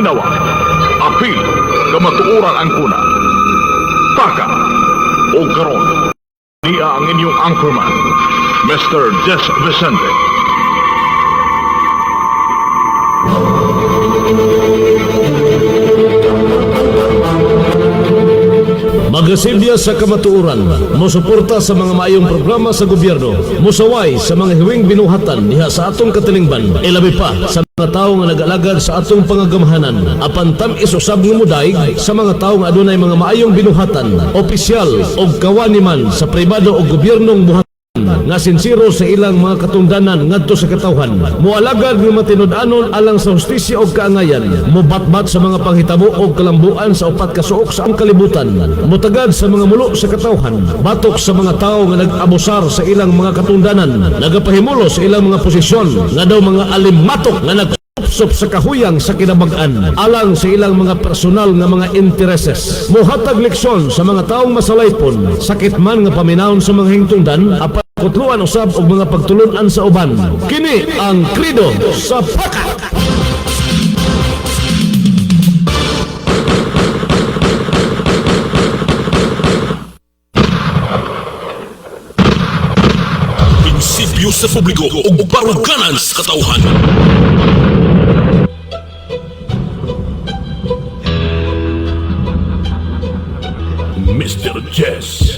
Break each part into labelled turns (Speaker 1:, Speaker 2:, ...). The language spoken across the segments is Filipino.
Speaker 1: paminawa, apil, kamatuoran ang kuna. Taka, o karon, niya ang inyong anchorman, Mr. Jess Vicente.
Speaker 2: Magasilya sa kamatuoran, mosuporta sa mga maayong programa sa gobyerno, musaway sa mga hiwing binuhatan diha sa atong katilingban, ilabi pa sa mga tao nga nag-alagad sa atong pangagamahanan, apan tam-is usab nga mudaig sa mga tao nga adunay mga maayong binuhatan, opisyal o kawani man sa pribado o gobyernong buhatan nga sinsiro sa ilang mga katungdanan ngadto sa katawhan, moalagad nga matinud-anon alang sa hustisya o kaangayan, mobatbat sa mga panghitabo o kalambuan sa upat ka suok sa ang kalibutan, motagad sa mga mulo sa katawhan, batok sa mga tao nga nag-abusar sa ilang mga katungdanan, nagapahimulo sa ilang mga posisyon nga daw mga alimatok nga nag-upsop sa kahuyang sa kinabag-an alang sa ilang mga personal nga mga intereses. Mohatag leksyon sa mga taong masalaypon, sakit man nga paminahon sa mga hingtungdan, apan kutluan usab og mga pagtulunan sa uban. Kini ang Krido sa Paka.
Speaker 3: Prinsipyo sa publiko ug baruganan sa katawhan. Mr. Jess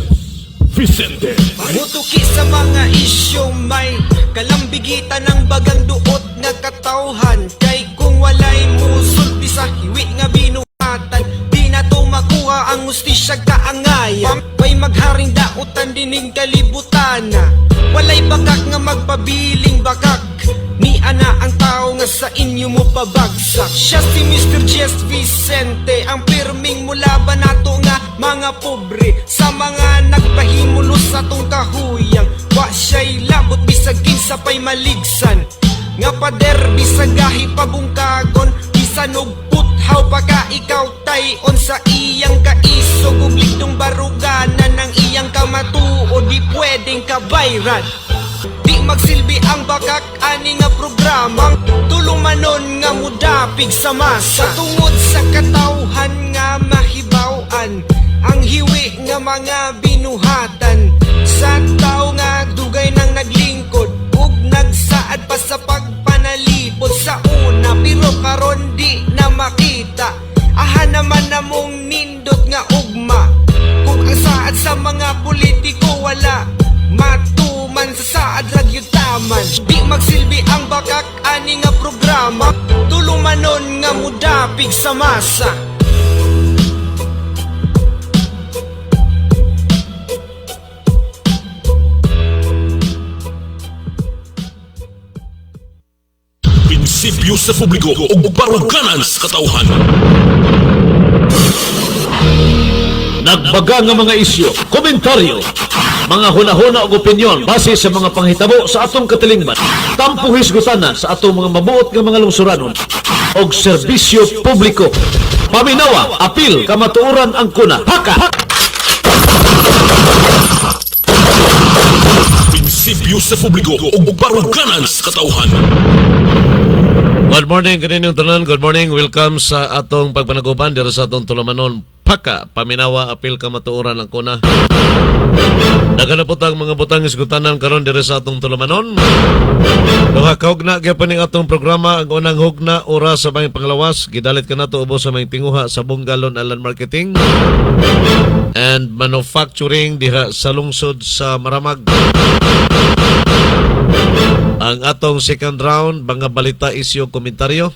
Speaker 3: Vicente.
Speaker 4: Mutuki sa mga isyong may kalambigitan ng bagang duot nga katawhan. Kay kung walay musulti sa hiwi nga binuhatan, di na to makuha ang ustisya kaangayan. May magharing dautan dining kalibutan, walay bakak nga magpabiling bakak. Ni ana ang tao nga sa inyo mo pabagsak. Siya si Mr. Jess Vicente, ang pirming mulaban nato nga mga pobre, sa mga nagpahimulos sa tong kahuyang. Wa siya'y labot bisag kinsapay maligsan, nga pader bisag gahi pabungkagon, bisan og puthaw pa ka ikaw tayon sa iyang kaisog ug ligdong baruganan ng iyang kamatuo, di pwedeng kabayran. Di magsilbi ang bakak ani nga programang tulumanon nga mudapig sa masa, tungod sa katawhan nga mahibaw-an ang hiwi nga mga binuhatan sa tao nga dugay nang naglingkod ug nagsaad pa sa pagpanalipod sa una, pero karon di na makita. Aha naman namong nindot nga ugma kung ang saad sa mga politiko wala matuman sa saad ragyutaman. Di magsilbi ang bakak ani nga programa tulumanon nga mudapig sa masa.
Speaker 3: Prinsipyo sa publiko ug baruganan sa katawhan.
Speaker 2: Nagbaga nga mga isyu, komentaryo, mga hunahuna og opinyon base sa mga panghitabo sa atong katilingban, tampo hisgutanan sa atong mga mabuot nga mga lungsuranon og serbisyo publiko. Paminawa, apil, kamatuoran ang kuna. Haka!
Speaker 3: Prinsipyo sa publiko ug baruganan sa katawhan.
Speaker 2: Good morning, kaninyong tanan. Good morning. Welcome sa atong pagpanaguban dito sa atong tulumanon. Paka, paminawa, apil, kamatuoran ang kuna. Naganapot ang mga butang isgutanan karon dito sa atong tulumanon. Duha ka hugna gyapon ning atong programa. Ang unang hugna oras sa may panglawas, gidalit ka nato ubos sa may tinguha sa Bungalon Alan Marketing and Manufacturing diha sa lungsod sa Maramag. Ang atong second round, mga balita, isyu, komentaryo.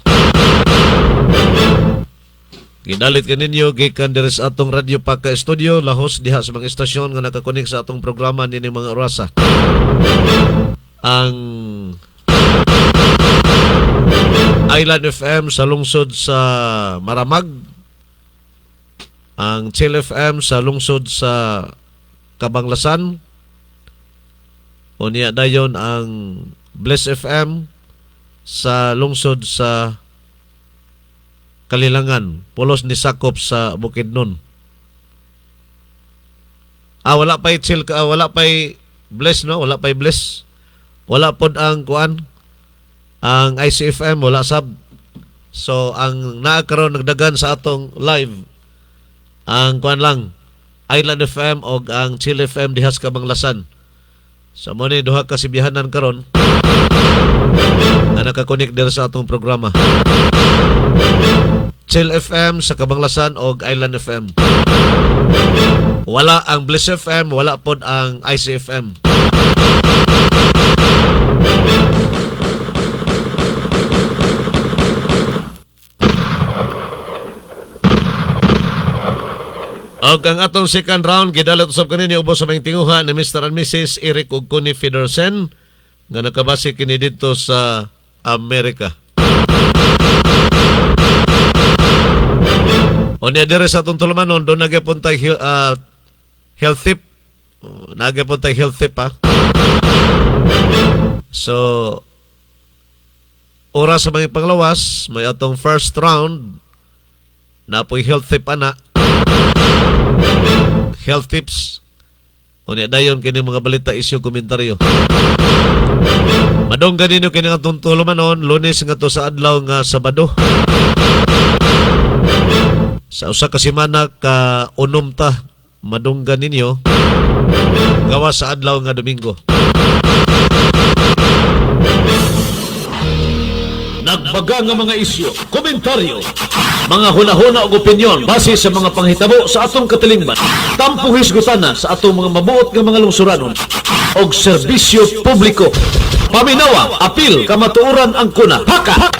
Speaker 2: Gidalit kaninyo gikan diri sa atong Radyo Paka Studio, lahos diha sa mga istasyon nga nakakonek sa atong programa nini mga orasa. Ang Island FM sa lungsod sa Maramag, ang Chill FM sa lungsod sa Kabanglasan, o niya dayon ang Bless FM sa lungsod sa Kalilangan, pulos ni sakop sa Bukidnon. Wala pa'y chill ka, wala pa'y Bless, no? Wala pa'y Bless. Wala pod ang kuan, ang ICFM, wala sab.
Speaker 5: So ang naakaroon nagdagan sa atong live ang kuan lang Island FM o ang Chill FM dihas Kabanglasan. So mo ni duha ka sibihanan karon na nakakonek diri sa atong programa. Chill FM sa Kabanglasan o Island FM. Wala ang Bliss FM, wala pod ang ICFM. Og ang atong second round gidalat usab kanini ubos sa may tinguha ni Mr. and Mrs. Eric ug Connie Federsen nga nakabase kini dito sa Amerika. O niya dire sa atong tulumanon doon nagapuntay health tip. Nagapuntay health tip ha. So oras sa mga panglawas may atong first round na po'y health tip ana. Health tips. O niya dayon kini mga balita isyu komentaryo. Madong ganino kini nga tulumanon Lunes nga to sa adlaw nga Sabado. Sa usa ka semana ka unom ta madunggan ninyo gawa sa adlaw nga Domingo.
Speaker 2: Nagbaga nga mga isyu, komentaryo, mga hunahuna o opinyon base sa mga panghitabo sa atong katilingban. Tampong hisgutana sa atong mga mabuot nga mga lungsuranon o serbisyo publiko. Paminawa, apil, kamatuoran ang kuna. Haka!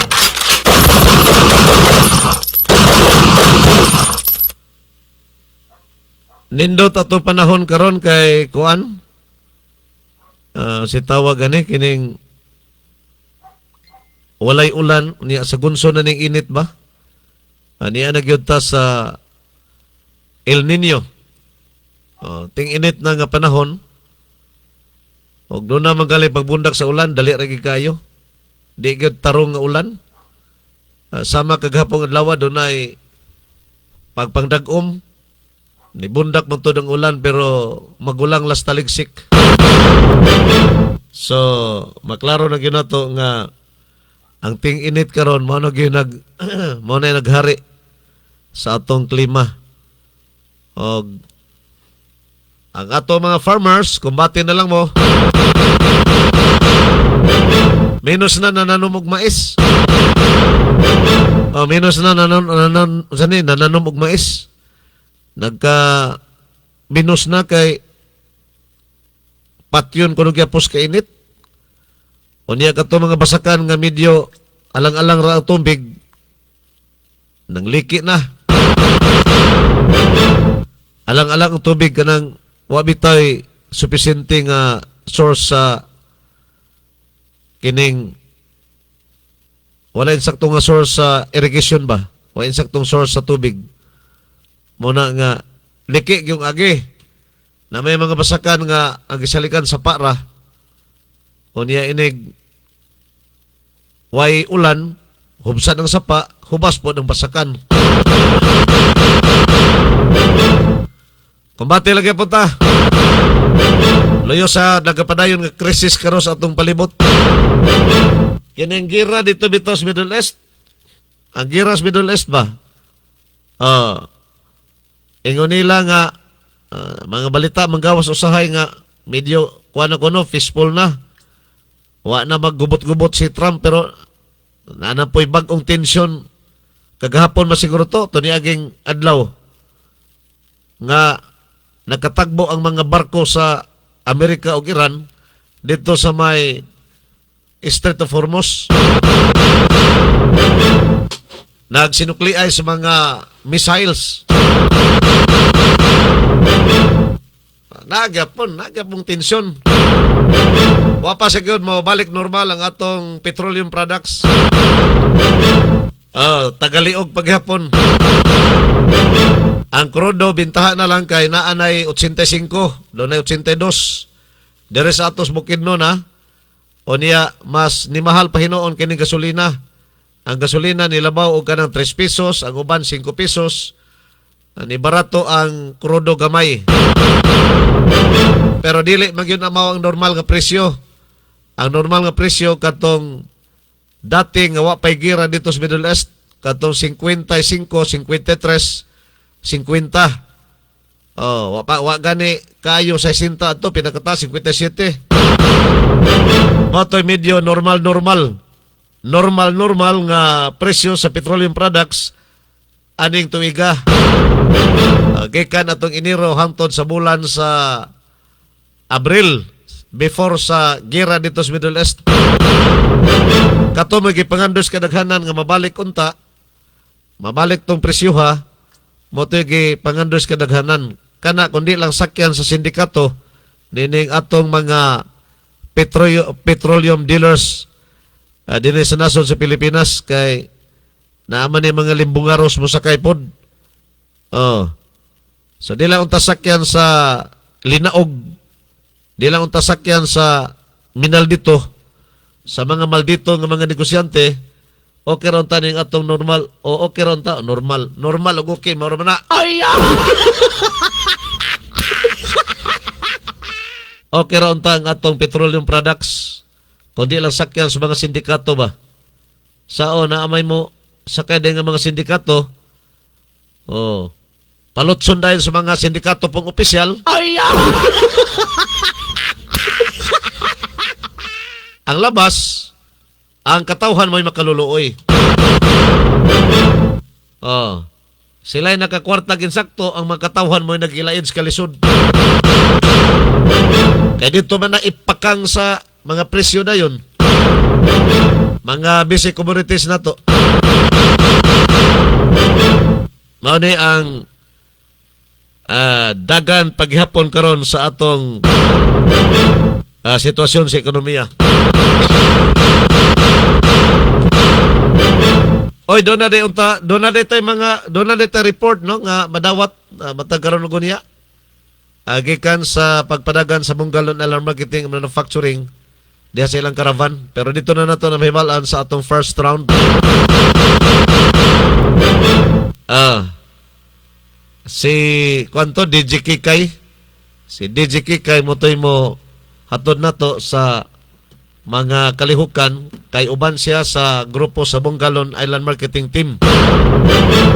Speaker 5: Nindot ato panahon karon kay kuan si tawag ani kining walay ulan niya sa gunso na ning init ba? Niya nagyud ta sa El Nino. Ting init na nga panahon. Og doon na magali pagbundak sa ulan, dali ra gyud kayo. Di gyud tarong nga ulan. Sama kaghapong adlaw doon ay pagpangdag-om ni bundak man to ng ulan pero magulang las taligsik. So maklaro na ginato nga ang ting init karon mao na gyud mao na naghari sa atong klima. Og ang ato mga farmers kumbati na lang mo. Minus na nananom og mais. Minus na nananom og mais. Nagka minus na kay patyon kuno gyapos ka init. Unya kato mga basakan nga medyo alang-alang ra tubig nang liki na. Alang-alang ang tubig kanang wa bitay sufficiente nga source sa kining wala insaktong nga source sa irrigation ba? Wala insaktong source sa tubig. Muna nga liki yung agi na may mga basakan nga ang gisalikan sa para o niya inig way ulan hubsan ang sapa hubas po ng basakan. Kumbati lagi po ta loyo sa nagapadayon nga krisis karon sa atong palibot. Yan ang gira dito sa Middle East. Ang gira sa Middle East ba? Ingon nila nga mga balita manggawas usahay nga medyo kuno fishbowl na. Wa na maggubot-gubot si Trump pero nanapoy bag-ong tensyon kagahapon masiguro to niaging adlaw nga nakatagbo ang mga barko sa Amerika ug Iran dito sa may Strait of Hormuz. Nagsinukliay sa mga missiles. Nagapong tensyon. Wapa sa gyud mo balik normal ang atong petroleum products. Tagaliog paghapon. Ang krudo bintahan na lang kay naanay 85, doon ay 82. Dire sa atos Bukidnon na. O niya mas ni mahal pa hinoon kini gasolina. Ang gasolina nilabaw og kanang 3 pesos, ang uban 5 pesos. Ni barato ang krudo gamay. Pero dili magyud na mao ang normal nga presyo. Ang normal nga presyo katong dating nga wa pay gira dito sa Middle East katong 55, 53, 50. Oh, wa gani kayo 60 ato pinakataas 57. Motoy medyo normal nga presyo sa petroleum products aning tuiga. Gikan atong Enero hangtod sa bulan sa Abril before sa gera dito sa Middle East. Kato magipangandos kadaghanan nga mabalik unta. Mabalik tong presyo ha. Motoy gipangandos kadaghanan kana kundi lang sakyan sa sindikato nining atong mga petroleum dealers dinhi sa nasod sa Pilipinas kay naaman ni mga limbungaros mo sa pod. Oh. So di lang unta sakyan sa Linaog. Di lang unta sakyan sa Minaldito. Sa mga maldito nga mga negosyante, okay ron ta ning atong normal o okay ron ta normal og okay mao na. Ay! Okay ron ta ang atong petroleum products. Kundi lang sakyan sa mga sindikato ba? Sao na amay mo sakay din nga mga sindikato? Oh. Palutson dahil sa mga sindikato pong opisyal. Ay! Ang labas, ang katawhan mo'y makaluluoy. Oh. Sila'y nakakwarta ginsakto, ang mga katawhan mo'y nagilaid sa kalisod. Kaya dito man na ipakang sa mga presyo na yun. Mga busy commodities na to. Mao ni ang dagan paghapon karon sa atong sitwasyon sa ekonomiya. Oy, doon na tay report no nga madawat matag karon og niya. Gikan sa pagpadagan sa Bungalon Alarm Marketing and Manufacturing diha sa ilang caravan, pero dito na nato na mahibalan sa atong first round. Si kwanto DJ Kikay. Si DJ Kikay motoy mo hatod nato sa mga kalihukan kay uban siya sa grupo sa Bungalon Island Marketing Team.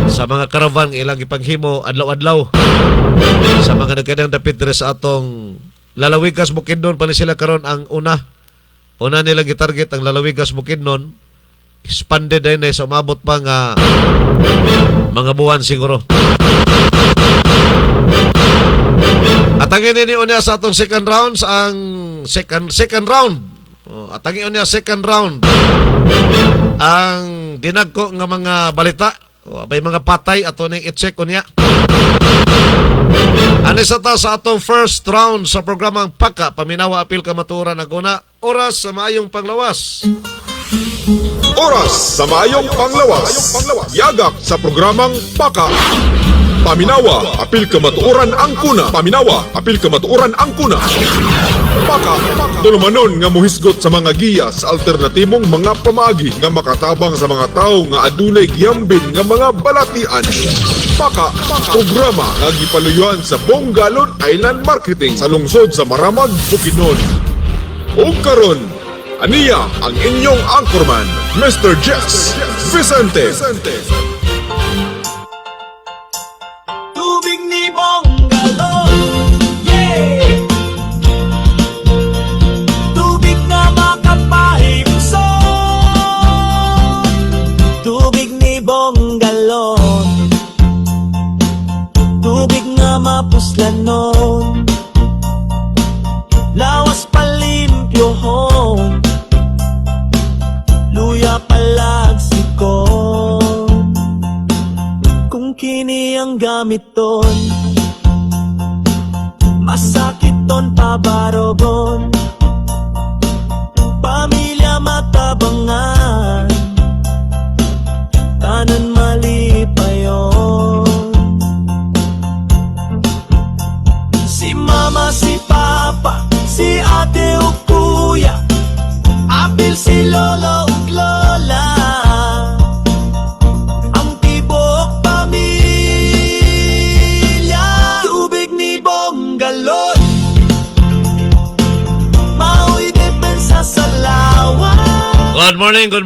Speaker 5: Sa mga caravan ilang ipanghimo adlaw-adlaw. Sa mga nagkadang dapit diri sa atong Lalawigas Bukidnon pa ni sila karon ang una nilang gitarget ang Lalawigas Bukidnon. Expanded din sa umabot pa nga mga buwan siguro. At ang ini unya sa atong second round ang second round. At ang unya second round ang dinagko nga mga balita may mga patay ato ning i-check unya. Ani sa atong first round sa programang Paka Paminawa Apil Kamatuoran aguna oras sa maayong panglawas.
Speaker 6: Oras sa maayong panglawas. Yagak sa programang Paka. Paminawa, apil kamatuoran ang kuna. Paminawa, apil kamatuoran ang kuna. Paka, tulumanon nga muhisgot sa mga giya sa alternatibong mga pamaagi nga makatabang sa mga tao nga adunay giyambin nga mga balatian. Paka, programa nga gipaluyuan sa Bungalon Island Marketing sa lungsod sa Maramag, Bukidnon. O karon, aniya ang inyong anchorman, Mr. Jess Vicente.
Speaker 4: Tubig ni Bungalon, yeah. Tubig na makapahimso. Tubig ni Bungalon, tubig nga mapuslanon. Lawas palimpyohon, luya palagsikon. Kung kini ang gamiton, masakit ton pabarogon. Pamilya matabangan, tanan mali pa yon. Si mama, si papa, si ate o kuya, apil si lolo ug lola. Ang tibok pamilya, tubig ni Bungalon, mao'y depensa sa lawa.
Speaker 5: Good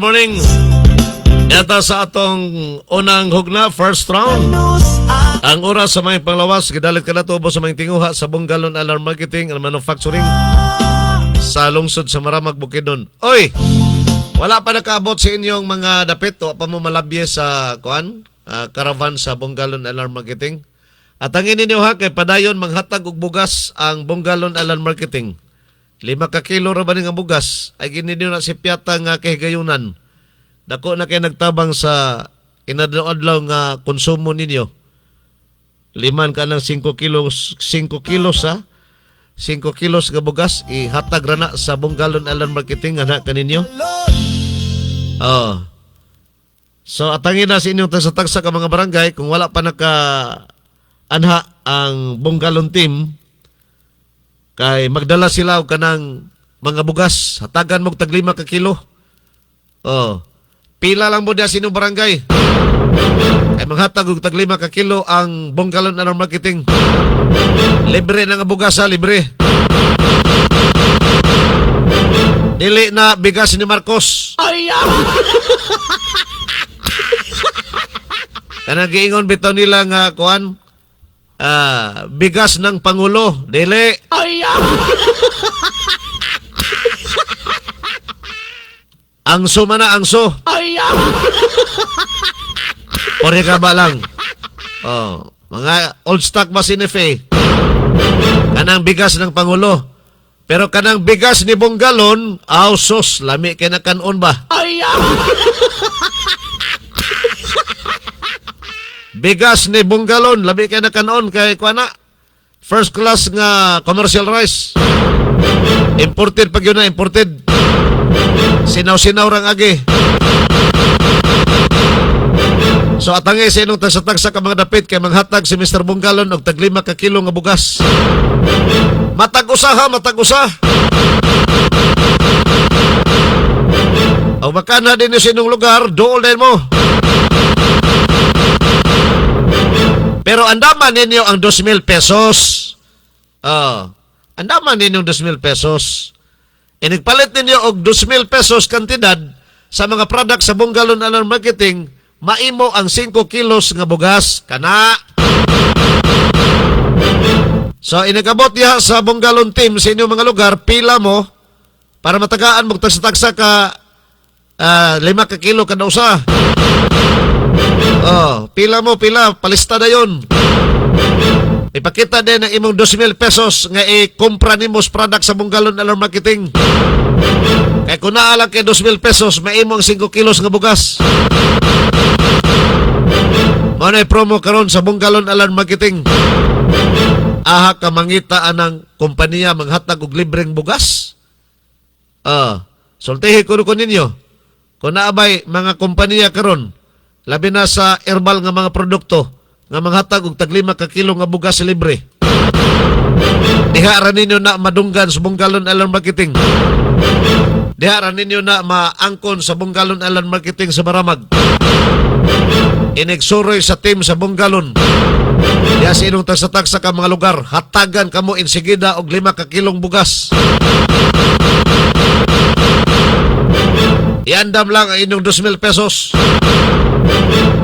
Speaker 5: morning. Yata sa atong unang hugna, first round. Ang oras sa mga panglawas, gidalit ka na tubo sa mga tinguha sa Bunggalon Alarm Marketing and Manufacturing sa lungsod sa Maramag, Bukidnon. Oy! Wala pa nakaabot sa inyong mga dapit o pa mo malabye sa caravan sa Bunggalon Alarm Marketing. At ang ininyo ha, kay padayon manghatag og bugas ang Bunggalon Alarm Marketing. 5 ka kilo ra ba nga bugas ay gininyo na si piyata nga kahigayunan. Dako na kay nagtabang sa inadlaw nga konsumo ninyo. 5 ka ng 5 kilos ha. 5 kilos nga bugas ihatag ra na sa Bunggalon Alarm Marketing ana kaninyo. Oh. So atangin na sa inyong tagsa-tagsa ka mga barangay kung wala pa naka anha ang Bunggalon team kay magdala sila og kanang mga bugas hatagan mo tag 5 ka kilo. Oh. Pila lang mo diya sinong barangay. Ay maghatag og tag 5 ka kilo ang Bunggalon Alarm Marketing. Libre na nga bugas ha, libre. Dili na bigas ni Marcos. Ay! Kanang giingon bitaw nila nga kuan bigas ng Pangulo. Dili. Ay! Angso man na, angso. Ay! Pore ka ba lang? Oh, mga old stock ba sinefe? Kanang bigas ng Pangulo. Pero kanang bigas ni Bunggalon, sos, lami kay nakanon ba? Ay! Bigas ni Bunggalon, lami kay nakanon kay kuana. First class nga commercial rice. Imported pag yun na, imported. Sinaw-sinaw rang agi. So atangi sa inong tagsa-tagsa ka mga dapit kay manghatag si Mr. Bunggalon og tag 5 ka kilo nga bugas. Matag-usa ha, matag-usa. O makana din sa inyong lugar, dool din mo. Pero andaman ninyo ang 2,000 pesos. Andaman ninyo ang 2,000 pesos. Inigpalit ninyo og 2,000 pesos kantidad sa mga product sa Bunggalon Alarm Marketing, maimo ang 5 kilos nga bugas. Kana. So, inagabot niya sa Bunggalon team sa inyong mga lugar, pila mo para matagaan mo tagsa-tagsa ka 5 ka kilo kada usa. Oh, pila mo, pila. Palista na yun. Ipakita din ang imong 2,000 pesos nga i-kumpra ni mo sa product sa Bunggalon Alarm Marketing. Kaya kung naalang kay 2,000 pesos, maimo ang 5 kilos nga bugas. Manay promo karon sa Bunggalon Alarm Marketing. Aha ka mangita anang kompanya manghatag og libreng bugas. Sultihi ko ninyo. Kung naabay mga kompanya karon, labi na sa herbal nga mga produkto nga manghatag og tag 5 ka kilo nga bugas libre. Diha ra ninyo na madunggan sa Bunggalon Alarm Marketing. Diha ra ninyo na maangkon sa Bunggalon Alarm Marketing sa Maramag. Inigsuroy sa team sa Bunggalon. Diha sa inong tagsa-tagsa ka mga lugar, hatagan kamo insigida og 5 ka kilong bugas. Iandam lang ang inyong 2,000 pesos.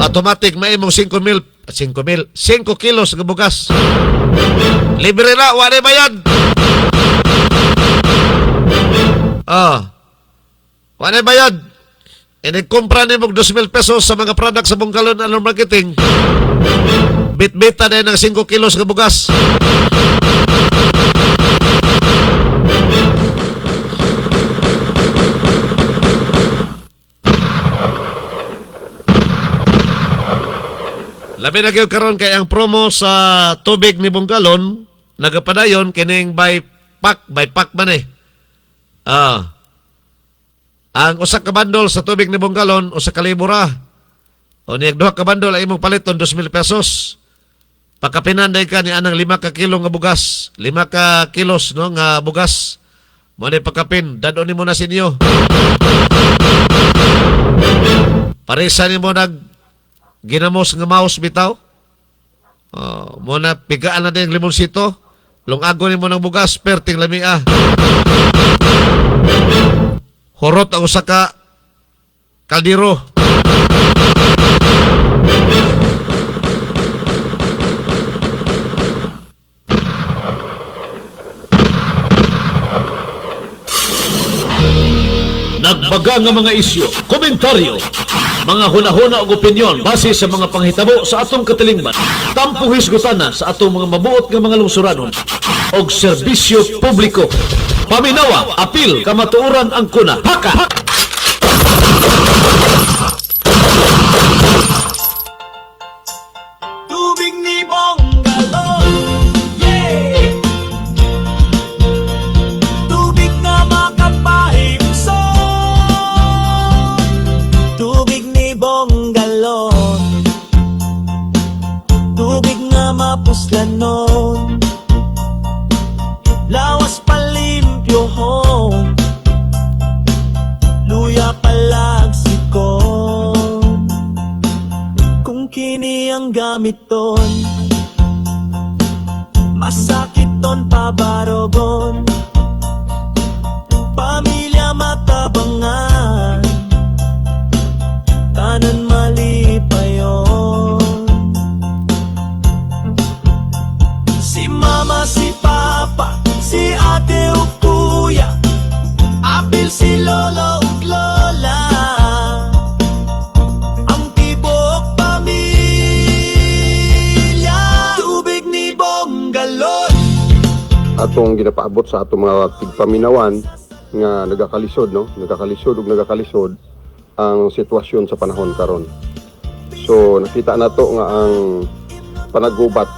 Speaker 5: Automatic may imong 5 kilos nga bugas. Libre na, wala bayad. Wala bayad. Inigkumpra ni mong 2,000 pesos sa mga product sa Bunggalon Alarm Marketing. Bit-bita na ng 5 kilos nga bugas. Labi na kayo karon kay ang promo sa tubig ni Bunggalon, nagapadayon kining by pack man eh. Ang usa ka bundle sa tubig ni Bunggalon, usa ka libo ra. O niyag duha ka bundle ay imong paliton 2,000 pesos. Pagkapinanday ka ni anang 5 ka kilo nga bugas, 5 ka kilos no nga bugas. Mo ni pagkapin, dadon nimo na sinyo. Parisa nimo nag ginamos nga mouse bitaw. Mo na pigaan na din limonsito. Lungago nimo ng bugas, perting lamia. Horot ang usa ka kaldero.
Speaker 2: Nagbaga nga mga isyu, komentaryo, mga hunahuna ug opinyon base sa mga panghitabo sa atong katilingban. Tampong hisgutana sa atong mga mabuot nga mga lungsuranon og serbisyo publiko. Paminawa, apil, kamatuoran ang kuna. Haka!
Speaker 4: Tubig ni Bonggalon, yeah. Tubig na makapahimson. Tubig ni Bonggalon, tubig nga mapuslanon. Lawas palimpyohon, luya palagsikon. Kung kini ang gamiton, masakit ton pabarogon. Pamilya matabangan, tanan malipayon. Si mama, si papa, si ate o kuya, apil si lolo ug lola, ang tibok pamilya. Tubig ni Bonggalon.
Speaker 7: Atong ginapaabot sa atong mga tigpaminawan nga nagakalisod, no? Nagakalisod ang sitwasyon sa panahon karon. So nakita nato nga ang panagubat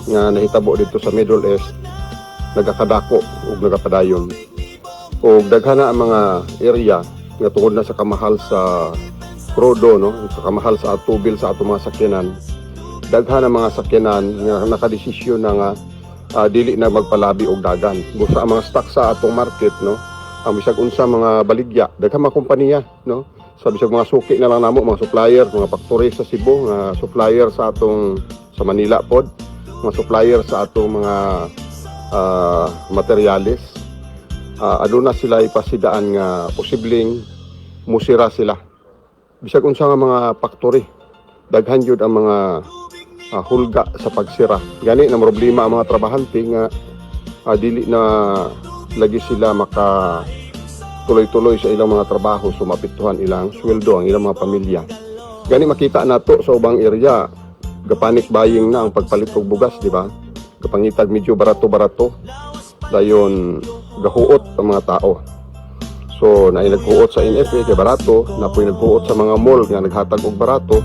Speaker 7: nga nahitabo dito sa Middle East nagakadako ug nagapadayon. Og daghana ang mga area nga tungod na sa kamahal sa crudo, no? Sa kamahal sa tubil sa atong mga sakyanan. Daghana ang mga sakyanan nga nakadesisyon na nga dili na magpalabi og dagan. Busa ang mga stock sa atong market, no? Ang bisag unsa mga baligya, daghang mga kompanya, no? Sa bisag mga suki na lang namo, mga supplier, mga factory sa Cebu, mga supplier sa atong sa Manila pod, mga supplier sa atong mga materialis. Aduna sila ipasidaan nga posibleng musira sila. Bisag unsa nga mga factory, daghan jud ang mga hulga sa pagsira. Gani na problema ang mga trabahante nga dili na lagi sila maka tuloy-tuloy sa ilang mga trabaho, sumapituhan ilang sweldo ang ilang mga pamilya. Gani makita nato sa ubang area, gapanik buying na ang pagpalit og bugas, di ba? Kapangitag medyo barato-barato, dayon gahuot ang mga tao. So naay naghuot sa NFA kay barato, napoy naghuot sa mga mall nga naghatag og barato.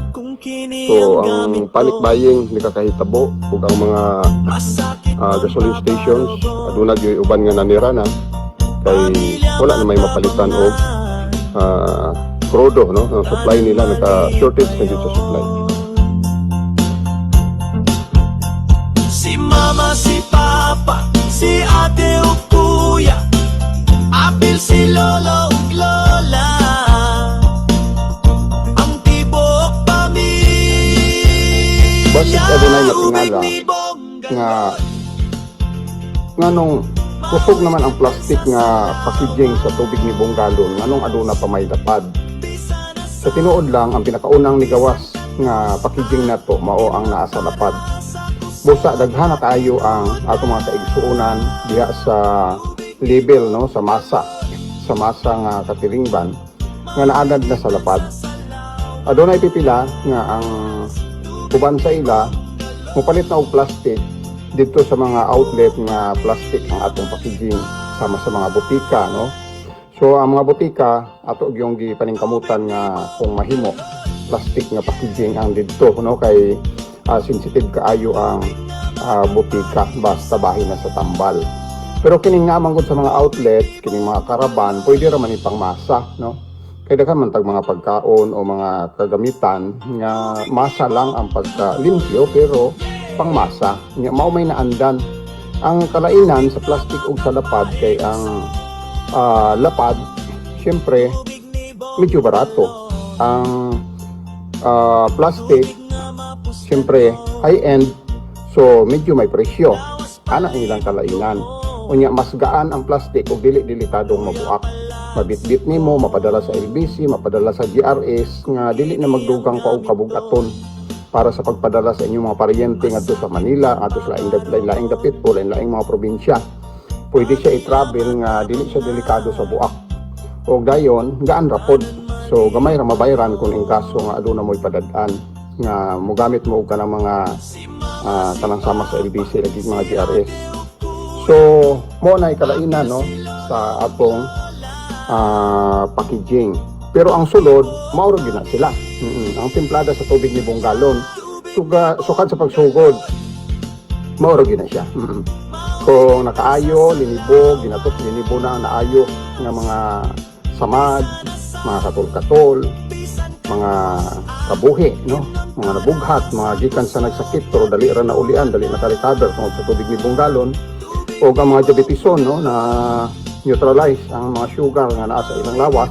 Speaker 7: So ang panic buying nakakahitabo ug ang mga gasoline stations aduna gyud uban nga nanira na kay wala na may mapalitan og crudo, no? Ang supply nila naka-shortage na gyud sa supply.
Speaker 4: Si mama, si papa, si ate o kuya, apil si lolo ug lola, ang tibok pamilya.
Speaker 7: Basit adunay natingala nga nganong kusog naman ang plastic nga packaging sa tubig ni Bonggalon, nganong aduna pa may lapad. Sa tinuod lang ang pinakaunang nigawas nga packaging nato mao ang naa sa lapad. Busa daghan na kaayo ang atong mga kaigsuonan diha sa label, no, sa masa nga katilingban nga naanad na sa lapad. Adunay pipila nga ang uban sa ila mopalit na og plastic dito sa mga outlet nga plastic ang atong packaging sama sa mga butika, no. So ang mga butika ato gyung gipaningkamutan nga kung mahimo plastic nga packaging ang didto, no, kay sensitive kaayo ang butika basta bahin na sa tambal. Pero kining nga manggod sa mga outlet, kining mga karaban, pwede ra man ipangmasa, no. Kay daghan man tag mga pagkaon o mga kagamitan nga masa lang ang pagkalimpyo pero pangmasa. Nga mao may naandan. Ang kalainan sa plastic ug sa lapad kay ang lapad syempre medyo barato. Ang plastic syempre high-end, so medyo may presyo. Ana ang ilang kalainan. Unya mas gaan ang plastic ug dili delikadong mabuak. Mabitbit nimo, mapadala sa LBC, mapadala sa GRS nga dili na magdugang pa og kabugaton para sa pagpadala sa inyong mga paryente ngadto sa Manila, ngadto sa laing dapit po, laing mga probinsya. Pwede siya i-travel nga dili siya delikado sa buak. O dayon gaan ra pod. So gamay ra mabayaran kung in kaso nga aduna mo'y padad-an nga mogamit mo og kanang mga kanang sama sa LBC lagi mga GRS. So mo na kalainan no sa atong packaging. Pero ang sulod mao ra gina sila. Ang timplada sa tubig ni Bonggalon sukad sa pagsugod mao ra gina siya. Kung nakaayo, linibog, ginatos linibo na naayo nga mga samad, mga katol-katol, mga kabuhi, no? Mga nabughat, mga gikan sa nagsakit, pero dali ra na ulian, dali na ka-recover tungod sa tubig ni Bonggalon. O ang mga diabetison, no? Na neutralize ang mga sugar nga naa sa ilang lawas.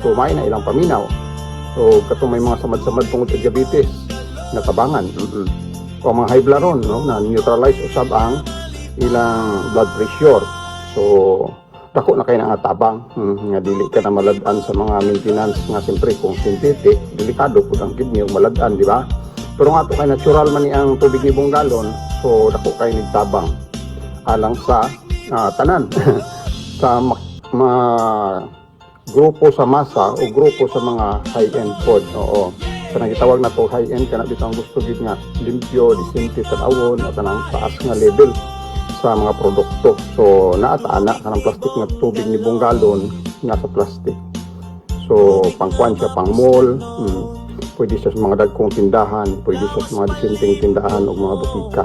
Speaker 7: So, may na ilang paminaw. So, katong may mga samad-samad tungod sa diabetes, natabangan. O mga high blood ron, no? Na neutralize usab ang ilang blood pressure. So, dako na kayo nga tabang nga dili ka na malad-an sa mga maintenance nga siyempre kung synthetic delikado pud ang kidney ug malad-an, di ba? Pero nga to kay natural man ni ang tubig ni Bonggalon, so dako kay nigtabang alang sa tanan sa grupo sa masa o grupo sa mga high-end food. Oo. Kanang gitawag na to high-end kana bitang gusto gid nga limpyo, disente tan-awon o kanang taas nga level sa mga produkto. So naata-ana kanang plastic nga tubig ni Bonggalon nasa plastic. So pangkuan siya pang mall, pwede siya sa mga dagkong tindahan, pwede siya sa mga disenteng tindahan o mga butika.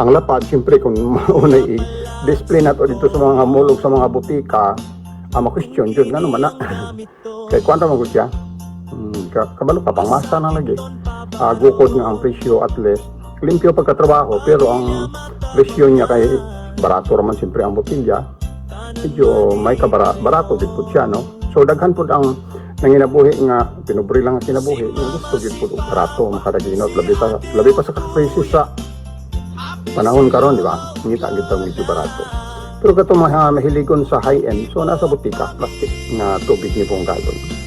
Speaker 7: Ang lapad siyempre kung maunay i-display nato dito sa mga mall o sa mga butika, ma-question jud nga naman na. Kay kwanta mo siya. Kabalo ka pang masa na lagi. Gukod nga ang presyo at least limpyo pagkatrabaho, pero ang presyo niya kay barato raman siyempre ang botilya, medyo may barato din po siya, no? So daghan po ang nanginabuhi nga pinubri lang ang kinabuhi nga gusto din po barato makadaginot labi pa sa krisis sa panahon karon, di ba? Ngita gid medyo barato. Pero kato mahiligon sa high end, so nasa butika plastic nga tubig ni Bonggalon.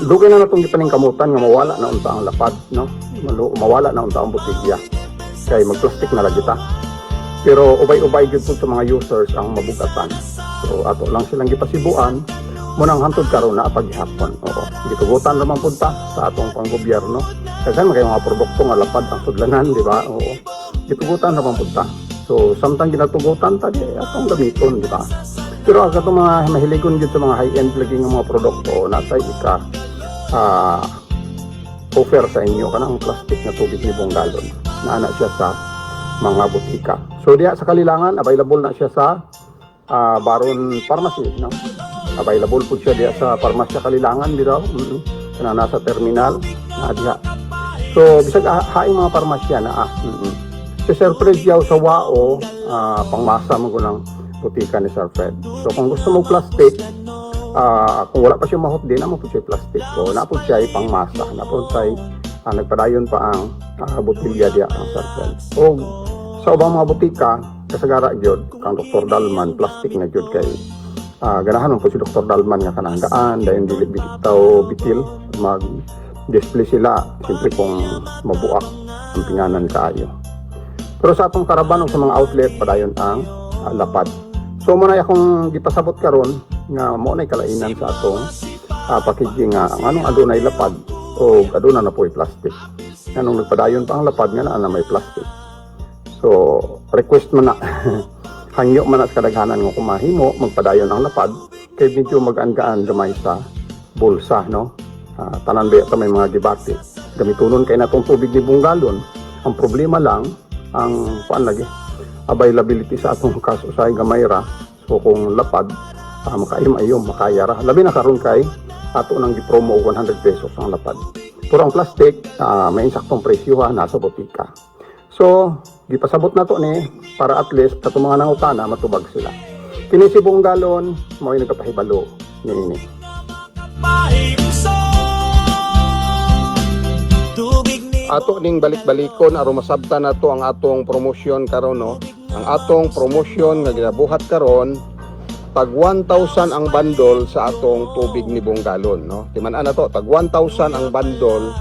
Speaker 7: Dugay na natong gipaningkamutan nga mawala na unta ang lapad, no? Mawala na unta ang botilya. Kay magplastic na lagi ta. Pero ubay-ubay gyud po sa mga users ang mabugatan. So ato lang silang gipasibuan munang hantod karon na paghihapon. Oo. Gitugutan naman pud ta sa atong panggobyerno. Kasi may mga produkto nga lapad ang sudlanan, di ba? Oo. Gitugutan naman pud ta. So samtang ginatugutan ta di atong gamiton, di ba? Pero ang katong mga mahiligon gyud sa mga high-end lagi nga mga produkto natay ika offer sa inyo kanang plastic na tubig ni Bonggalon. Naana siya sa mga butika. So diya sa Kalilangan available na siya sa Baron Pharmacy, no? Available po siya diya sa Parmasya Kalilangan dito. Kana nasa terminal na diha. So bisag haing mga parmasya na Si Sir Fred yaw sa WAO pangmasa mo gunang butika ni Sir Fred. So kung gusto mo plastic, kung wala pa siya mahot din, naman po siya plastic. So napod siya ay pangmasa, napod siya nagpadayon pa ang botilya diya ang Sir Fred. O sa ubang mga butika, kasagara gyud kang Dr. Dalman, plastic na gyud kay ganahan po si Dr. Dalman nga kananggaan, dayon dili bitaw bitil, mag-display sila, siyempre kung mabuak ang pinganan kaayo. Pero sa atong karaban o sa mga outlet, padayon ang lapad. So muna akong gipasabot karon nga mo na kalainan sa atong packaging nga anong adunay lapad o aduna na po plastic. Anong nagpadayon pa ang lapad nga na may plastic. So request man na hangyo man na sa kadaghanan nga kumahimo magpadayon ang lapad kay medyo mag-aan-gaan gamay sa bulsa, no? Tanan ba ito may mga debate. Gamitunon kay natong tubig ni Bonggalon. Ang problema lang ang lagi availability sa atong kasusay gamay ra. So kung lapad makaayom makayara labi na karon kay ato nang gipromo 100 pesos ang lapad. Pero ang plastic may insaktong presyo nasa botika. So gipasabot na to ni para at least sa mga nangutana matubag sila. Kini si Bonggalon mao nagkapahibalo niini. Ato ning balik-balikon aron masabtan nato ang atong promosyon karon, no? Ang atong promosyon nga ginabuhat karon tag 1,000 ang bundle sa atong tubig ni Bonggalon, no? Timan-an na to, tag 1,000 ang bundle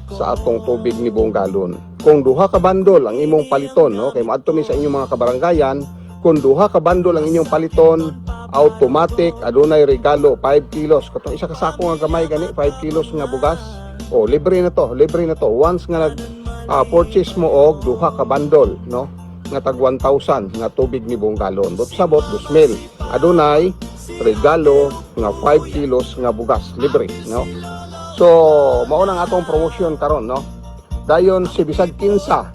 Speaker 7: sa atong tubig ni Bonggalon. Kung duha ka bundle ang imong paliton, no? Kay moadto mi sa inyong mga kabaranggayan, kung duha ka bundle ang inyong paliton, automatic, adunay regalo 5 kilos. Katong isa ka sako nga gamay gani 5 kilos nga bugas. O libre na to, libre na to. Once nga nag purchase mo og duha ka bundle, no? Nga tag 1,000 nga tubig ni buong galon. But sabot 2,000. Adunay regalo nga 5 kilos nga bugas, libre, no? So, mao nang atong promotion karon, no? Dayon si bisag kinsa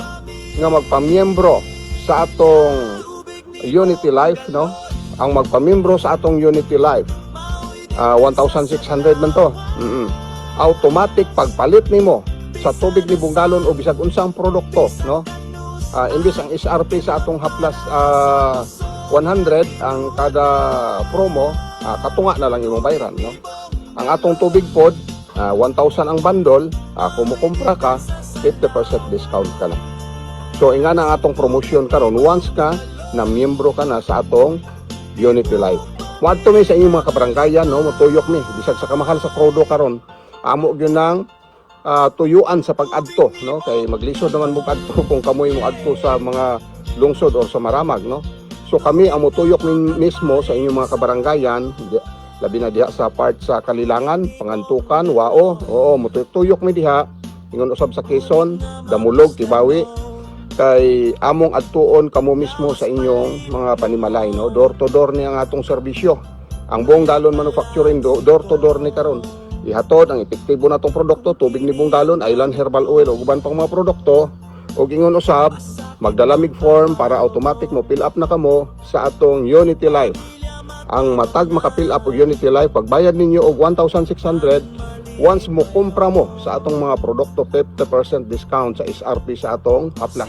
Speaker 7: nga magpamiyembro sa atong Unity Life, no? Ang magpamiyembro sa atong Unity Life, 1,600 man to. Automatic pagpalit nimo sa tubig ni buong galon o bisag unsang produkto, no? Imbis ang SRP sa atong haplas 100 ang kada promo, katunga na lang imong bayaran, no? Ang atong tubig pod 1,000 ang bundle, kung mukumpra ka 50% discount ka na. So inga na ang atong promotion karon once ka na miyembro ka na sa atong Unity Life. Muadto mi sa inyong mga kabaranggayan, no, motuyok mi bisag sa kamahal sa krodo karon. Amo gyud nang tuyuan sa pag-adto, no, kay maglisod naman mo adto kung kamoy mo adto sa mga lungsod or sa maramag, no. So kami ang motuyok mismo sa inyong mga kabaranggayan, labi na diha sa part sa Kalilangan, Pangantukan, Wao. Oo, motuyok mi diha ingon usab sa Quezon, Damulog, Tibawi, kay among adtuon kamo mismo sa inyong mga panimalay, no. Door to door ni ang atong serbisyo. Ang buong galon manufacturing door to door ni karon. Ihatod ang epektibo natong produkto, tubig ni buong galon, Island Herbal Oil o uban pang mga produkto. O ingon usab, magdalamig form para automatic mo fill up na kamo sa atong Unity Life. Ang matag maka-fill up og Unity Life, pagbayad ninyo og 1,600, once mo kumpra mo sa atong mga produkto, 50% discount sa SRP sa atong haplas.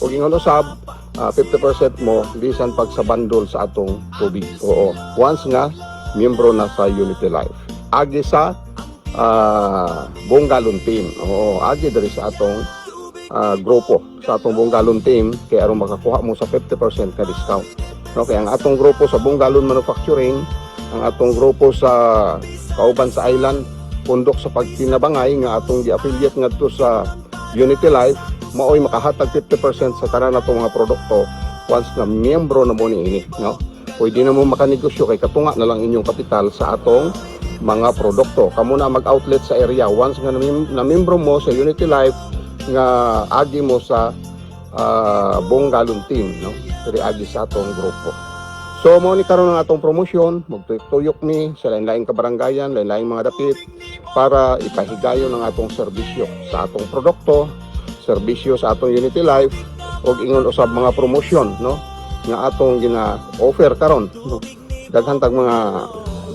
Speaker 7: O ingon usab, 50% mo bisan pag sa bundle sa atong tubig. Oo, once nga miyembro na sa Unity Life. Agi sa buong galon team. Oo, agi diri sa atong grupo, sa atong buong galon team, kaya aron makakuha mo sa 50% ka discount. No, kaya ang atong grupo sa buong galon manufacturing, ang atong grupo sa Kauban sa Island, pundok sa pagtinabangay nga atong gi-affiliate ngadto sa Unity Life, maoy makahatag 50% sa tanan natong mga produkto once na miyembro na mo niini, no? Pwede na mo makanegosyo kay katunga na lang inyong kapital sa atong mga produkto. Kamo na mag-outlet sa area once nga na-membro mo sa Unity Life nga agi mo sa buong galon team, no? Diri agi sa atong grupo. So mo ni karon ang atong promotion, magtuyok mi sa lain-laing kabaranggayan, lain-laing mga dapit para ipahigayon ang atong serbisyo sa atong produkto, serbisyo sa atong Unity Life ug ingon usab mga promotion, no? Nga atong gina-offer karon, no? Daghang tag mga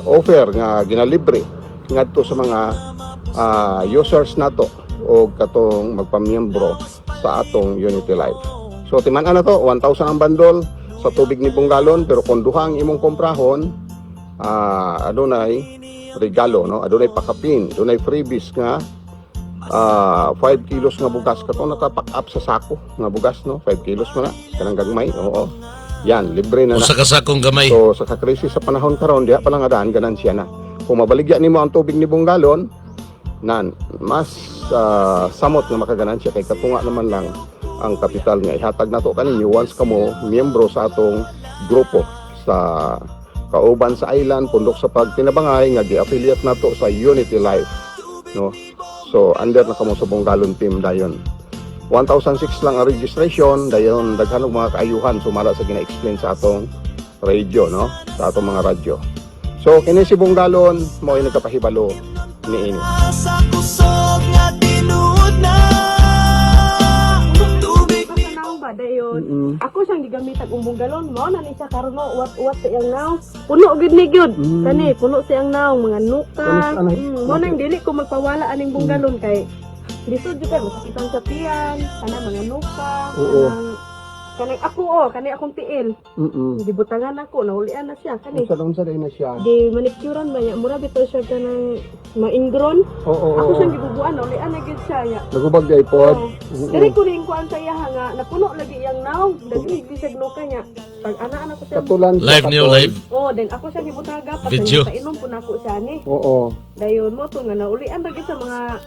Speaker 7: offer nga ginalibre ngadto sa mga users nato o katong magpamiyembro sa atong Unity Life. So timan-an na to, 1,000 ang bundle sa tubig ni buong galon, pero kung duha ang imong komprahon, adunay regalo, no? Adunay pakapin, adunay freebies nga 5 kilos nga bugas katong naka-pack up sa sako nga bugas, no? 5 kilos mo na kanang gagmay. Oo. Yan, libre na na.
Speaker 5: Usa ka sakong gamay.
Speaker 7: So sa krisis sa panahon karon, diha pa lang adaan ganansya na. Kung mabaligya nimo ang tubig ni buong galon, nan mas samot nga makaganansya kay katunga naman lang ang kapital nga ihatag nato kaninyo once kamo miyembro sa atong grupo sa Kauban sa Island, pundok sa pagtinabangay nga gi-affiliate nato sa Unity Life, no? So under na kamo sa buong galon team dayon. 1,006 lang ang registration, dayon daghan og mga kaayuhan sumala sa gina-explain sa atong radio, no? Sa atong mga radyo. So kini si buong galon mao ay nagkapahibalo niini.
Speaker 4: Sa kusog nga tinuod na tubig ni
Speaker 8: ba dayon ako siyang gigamit ang umbong galon mo na ni siya karon no wat sa iyang naw puno gid ni gyud kani puno sa iyang naw mga nuka mo nang dili ko magpawala aning bunggalon kay lisod jud kay masakit sa tiyan kana mga nuka kanang ako kanay akong tiil gibutangan ako nahulian na siya kani
Speaker 7: Sa na siya.
Speaker 8: di manicurean ba niya mura bitaw siya kanang ma-ingrown ako siyang gibubuan nahulian na gid siya ya
Speaker 7: Nagubag di pod.
Speaker 8: Dili ko rin ko ang saya nga napuno lagi iyang naw dagli bisag nuka niya pag ana ko siya
Speaker 7: Katulan sa
Speaker 5: Live niyo,
Speaker 7: katon.
Speaker 5: live.
Speaker 8: then ako siya gibutaga pa
Speaker 5: Video.
Speaker 8: sa inom po nako siya ni
Speaker 7: Oo.
Speaker 8: dayon mo to nga naulian lagi sa mga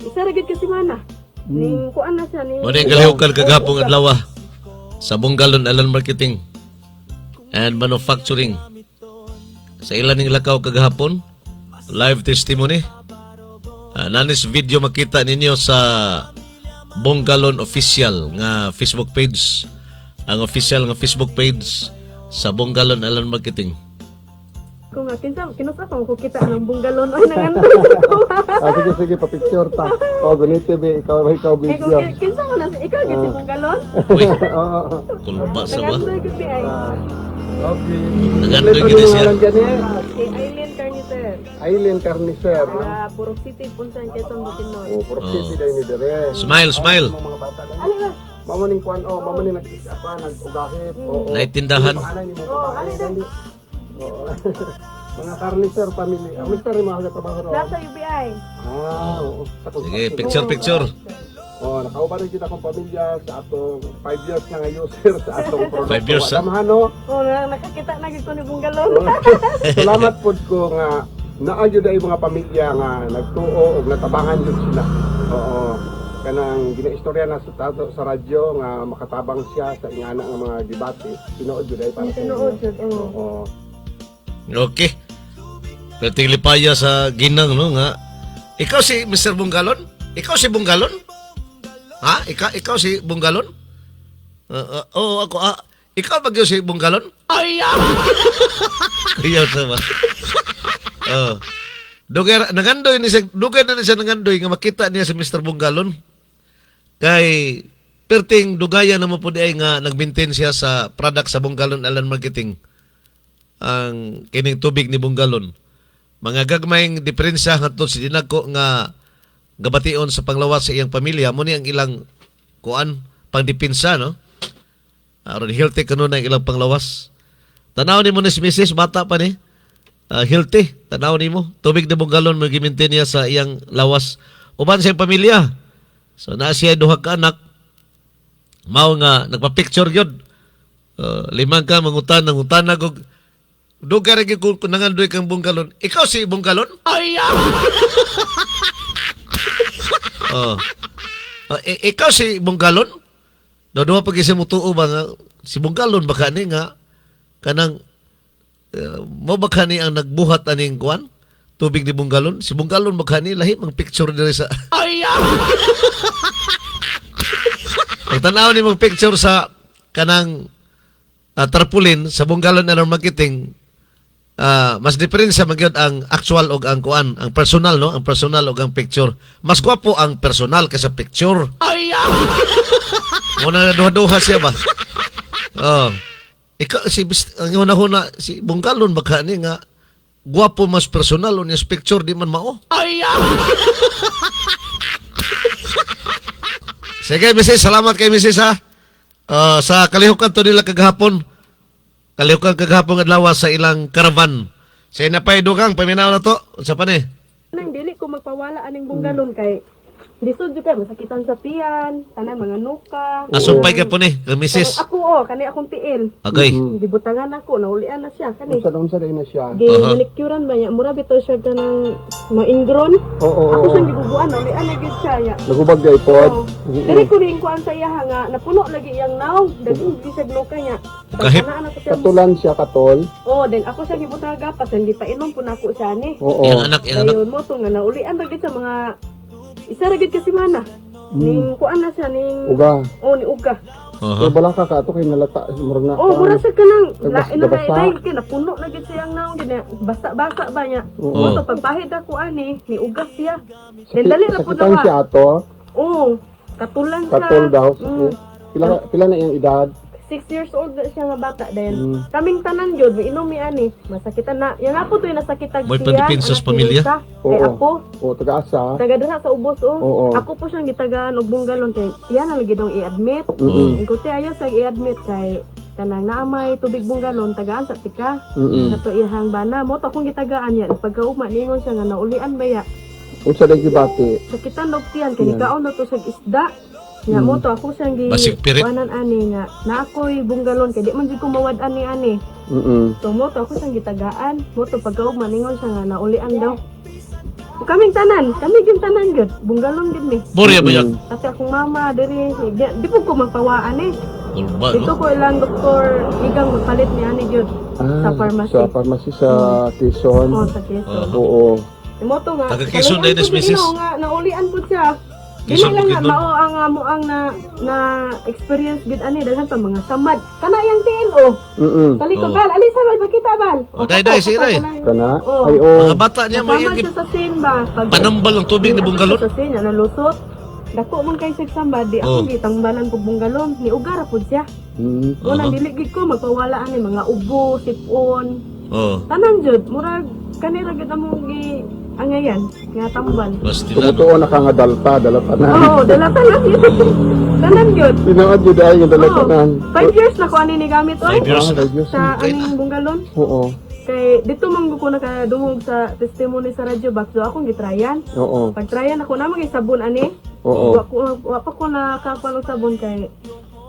Speaker 8: isa ra gid kasi mana ning kuan na siya ning
Speaker 5: Mo ni galihukal kagapong adlaw sa Bunggalon Island Marketing and Manufacturing sa ilan ning lakaw kagahapon, live testimony. Nanis video makita ninyo sa Bonggalon Official nga Facebook page. Ang official nga Facebook page sa Bonggalon Alan Marketing.
Speaker 8: Kung nga, kinusa ko kita ng bunggalon. Ay, nangandoy ko.
Speaker 7: Sige, pa-picture ta. Ganito ba, ikaw
Speaker 8: Eh,
Speaker 7: video.
Speaker 8: kung kinsa ko na, ikaw gid si bunggalon?
Speaker 5: Uy,
Speaker 7: Oo.
Speaker 5: kulba sa ba?
Speaker 8: Nangandoy ko si ay.
Speaker 7: Okay.
Speaker 5: Nagandoy gid siya.
Speaker 8: Si Aileen Carnicer.
Speaker 7: Aileen Carnicer.
Speaker 8: Purok City, Punsan, Quezon, Bukidnon.
Speaker 7: Puro city dahil ni Dere.
Speaker 5: Smile, smile.
Speaker 7: Mga bata lang.
Speaker 8: Ano ba?
Speaker 7: Mamaning kuan, mamaning nag-ugahip. Oo.
Speaker 5: Naitindahan.
Speaker 8: Ano na?
Speaker 7: Oo. Mga Carnicer family. Mr. Rin mga katrabaho ro.
Speaker 8: Nasa UBI.
Speaker 7: Oo.
Speaker 5: Sige, picture.
Speaker 7: Nakauban rin kita kong pamilya sa atong 5 years na nga user sa atong produkto.
Speaker 5: 5 years, ha?
Speaker 7: Tamahan, no?
Speaker 8: Nakakita na gid ko ni bunggalon.
Speaker 7: Salamat po ko nga naagyo dahil mga pamilya nga nagtuo o natabangan yun sila. Oo. Kanang ginaistorya na sa radyo nga makatabang siya sa ingana nga mga debate. Tinuod yun dahil para sa
Speaker 8: Tinuod
Speaker 7: inyo.
Speaker 8: yun, oo.
Speaker 7: Oo.
Speaker 5: Okay. Pero tiglipaya sa ginang, no, nga. Ikaw si Mr. Bonggalon? Ikaw si Bonggalon? Ha? Ikaw si Bonggalon? Oo, ako. Ikaw ba si Bonggalon? Ay, Kuyaw sa ba? Dugay, nangandoy ni siya, dugay na siya nangandoy nga makita niya si Mr. Bonggalon. Kay, perting dugaya na mo po di ay nga nag-maintain siya sa product sa Bonggalon Alan Marketing. Ang kining tubig ni Bonggalon. Mga gagmayng diferensya ngadto si dinagko nga gabation sa panglawas sa iyang pamilya mo ni ang ilang kuan pangdipinsa, no? Aron healthy kuno na ang ilang panglawas. Tanaw ni mo ni si Mrs. bata pa ni. Healthy. Tanaw ni mo. Tubig ni Bonggalon mo gimintain niya sa iyang lawas. Uban sa iyang pamilya. So na siya duha ka anak. Mao nga nagpa-picture gyud. Limang ka mangutan ng utana og duga ra gyud kung nangandoy kang Bonggalon. Ikaw si Bonggalon? Ay. Ikaw si Bonggalon? Duha pa gyud mo tuo ba nga si Bonggalon baka ni nga kanang mo baka ni ang nagbuhat aning kuan tubig ni Bonggalon? Si Bonggalon baka ni lahi mang picture diri sa ay. Ang tanaw ni mong picture sa kanang tarpaulin sa Bonggalon Alan Marketing, mas diferensya magyud ang actual og ang kuan, ang personal, no? Ang personal og ang picture. Mas gwapo ang personal kaysa picture. Ay. Muna duha-duha siya ba? Ikaw ang una si Bonggalon baka ni nga gwapo mas personal o niyas picture di man mao. Ay. Sige, Mrs. Salamat kay Mrs. ha. Sa kalihukan to nila kagahapon. Kalihukan kagahapon adlaw sa ilang caravan. Sa inapay dugang paminaw na to. Unsa pa ni?
Speaker 8: Nang dili ko magpawala aning bunggalon kay lisod jud kay masakitan sa tiyan, tanan mga nuka.
Speaker 5: Asumpay ka po ni, Mrs.
Speaker 8: Ako kani akong tiil.
Speaker 5: Agay.
Speaker 8: Gibutangan ako, naulian na siya kani.
Speaker 7: Unsa na siya?
Speaker 8: Gimanicurean ba niya? Mura bitaw siya kanang ma-ingrown.
Speaker 7: Oo.
Speaker 8: Ako siyang gibubuan, naulian na gyud siya ya.
Speaker 7: Nagubag day pod.
Speaker 8: Dili ko rin kuan sa iya nga napuno lagi iyang naw. Daging bisag nuka niya.
Speaker 5: Kahit-
Speaker 8: Pagkanaan ako siya.
Speaker 7: Katulan siya katol.
Speaker 8: Then ako siya gibutaga pa sen gipainom po nako siya ni.
Speaker 7: Oo.
Speaker 5: Yang anak.
Speaker 8: Dayon mo to nga naulian ra gyud sa mga isa ra gyud kasi mana. Ning kuan na siya ning
Speaker 7: Uga.
Speaker 8: ni uga.
Speaker 7: So bala ka ato kay nalata murag na.
Speaker 8: Mura sa kanang
Speaker 7: Gabas-
Speaker 8: lain na
Speaker 7: gabasa.
Speaker 8: dahil kay napuno na gyud siyang naong gid basta-basa ba niya.
Speaker 5: Oo.
Speaker 8: So pagpahid ako ani ni uga siya. Then dali ra po
Speaker 7: Sakitan siya
Speaker 8: daw.
Speaker 7: ato.
Speaker 8: Katulan siya.
Speaker 7: Katol daw. Pila na iyang edad?
Speaker 8: 6 years old na siya nga bata din. Kaming tanan gyud inom mi ani. Masakitan na. Yang ako to nasakitag
Speaker 5: Mo'y pandipinsa sa pamilya?
Speaker 8: Kay
Speaker 7: Oo.
Speaker 8: ako
Speaker 7: O taga-asa.
Speaker 8: taga diha sa ubos
Speaker 7: Oo.
Speaker 8: Ako po siyang gitagaan og Bonggalon kay iya na lagi daw i-admit. Ikuti ayo sa i-admit kay kanang naamay tubig Bonggalon tagaan sa tika. Nato ihang bana mo to akong gitagaan ya pagkauma ningon siya nga naulian ba ya.
Speaker 7: Unsa day gibati?
Speaker 8: Sakitan og tiyan kay kaon na to sa isda. Nga mo to ako siyang
Speaker 5: Basig pirit.
Speaker 8: kuanan ani nga na ako'y Bonggalon kay di man jud ko mawad ani. So mo to ako siyang gitagaan. Mo to pagkauma ningon siya nga naulian daw. Kaming tanan, kami gyud tanan gyud. Bonggalon gyud ni.
Speaker 5: Borya ba yan?
Speaker 8: At akong mama diri di po ko magpawaan eh.
Speaker 5: Kulba,
Speaker 8: Dito
Speaker 5: no?
Speaker 8: ko ilang doktor igang magpalit ni ani gyud. Sa pharmacy.
Speaker 7: Sa pharmacy sa Quezon.
Speaker 8: Oh, sa Quezon.
Speaker 7: Oo.
Speaker 8: Imo to nga.
Speaker 5: Taga Quezon din,
Speaker 8: kaluoy po
Speaker 5: Mrs.
Speaker 8: siya, nga naulian po siya. Dili
Speaker 5: Quezon,
Speaker 8: lang nga
Speaker 5: Bukidnon.
Speaker 8: mao ang mo ang na experience gid ani daghan pa mga samad. Kana yang TLO. Kali ko
Speaker 5: Oh.
Speaker 8: bal, ali sa bal pakita bal.
Speaker 5: Oh, day, sige, day.
Speaker 7: Kana?
Speaker 8: Oh.
Speaker 7: Ay, oo.
Speaker 5: Mga bata niya mo
Speaker 8: Sama siya sa simba.
Speaker 5: panambal ng tubig ni Bunggalon.
Speaker 8: Sa sinya nalusot. Dako man kay sig samba di
Speaker 5: Oh.
Speaker 8: ako gitangbalan ko Bunggalon ni ugara pud siya. Mo nang dili gid ko magpawala ani mga ubo, sipon.
Speaker 5: Oh.
Speaker 8: Tanan jud murag kanira gid among gi angayan nga tambal.
Speaker 5: Basti na.
Speaker 7: Tumutuo na ka nga dalta na.
Speaker 8: Oo, dalatan lang yun. Tanan yun.
Speaker 7: Tinood yun ay yung dalata na.
Speaker 8: 5 years na ko ani ni gamit oy.
Speaker 5: 5 years na.
Speaker 7: Diyos.
Speaker 8: Sa aning Bunggalon.
Speaker 7: Oo.
Speaker 8: Kay dito man ko nakadungog sa testimony sa radyo back so akong gitrayan.
Speaker 7: Oo.
Speaker 8: Pag tryan ako na maging sabon ani.
Speaker 7: Oo.
Speaker 8: Wa pa ko nakakuha ng sabon kay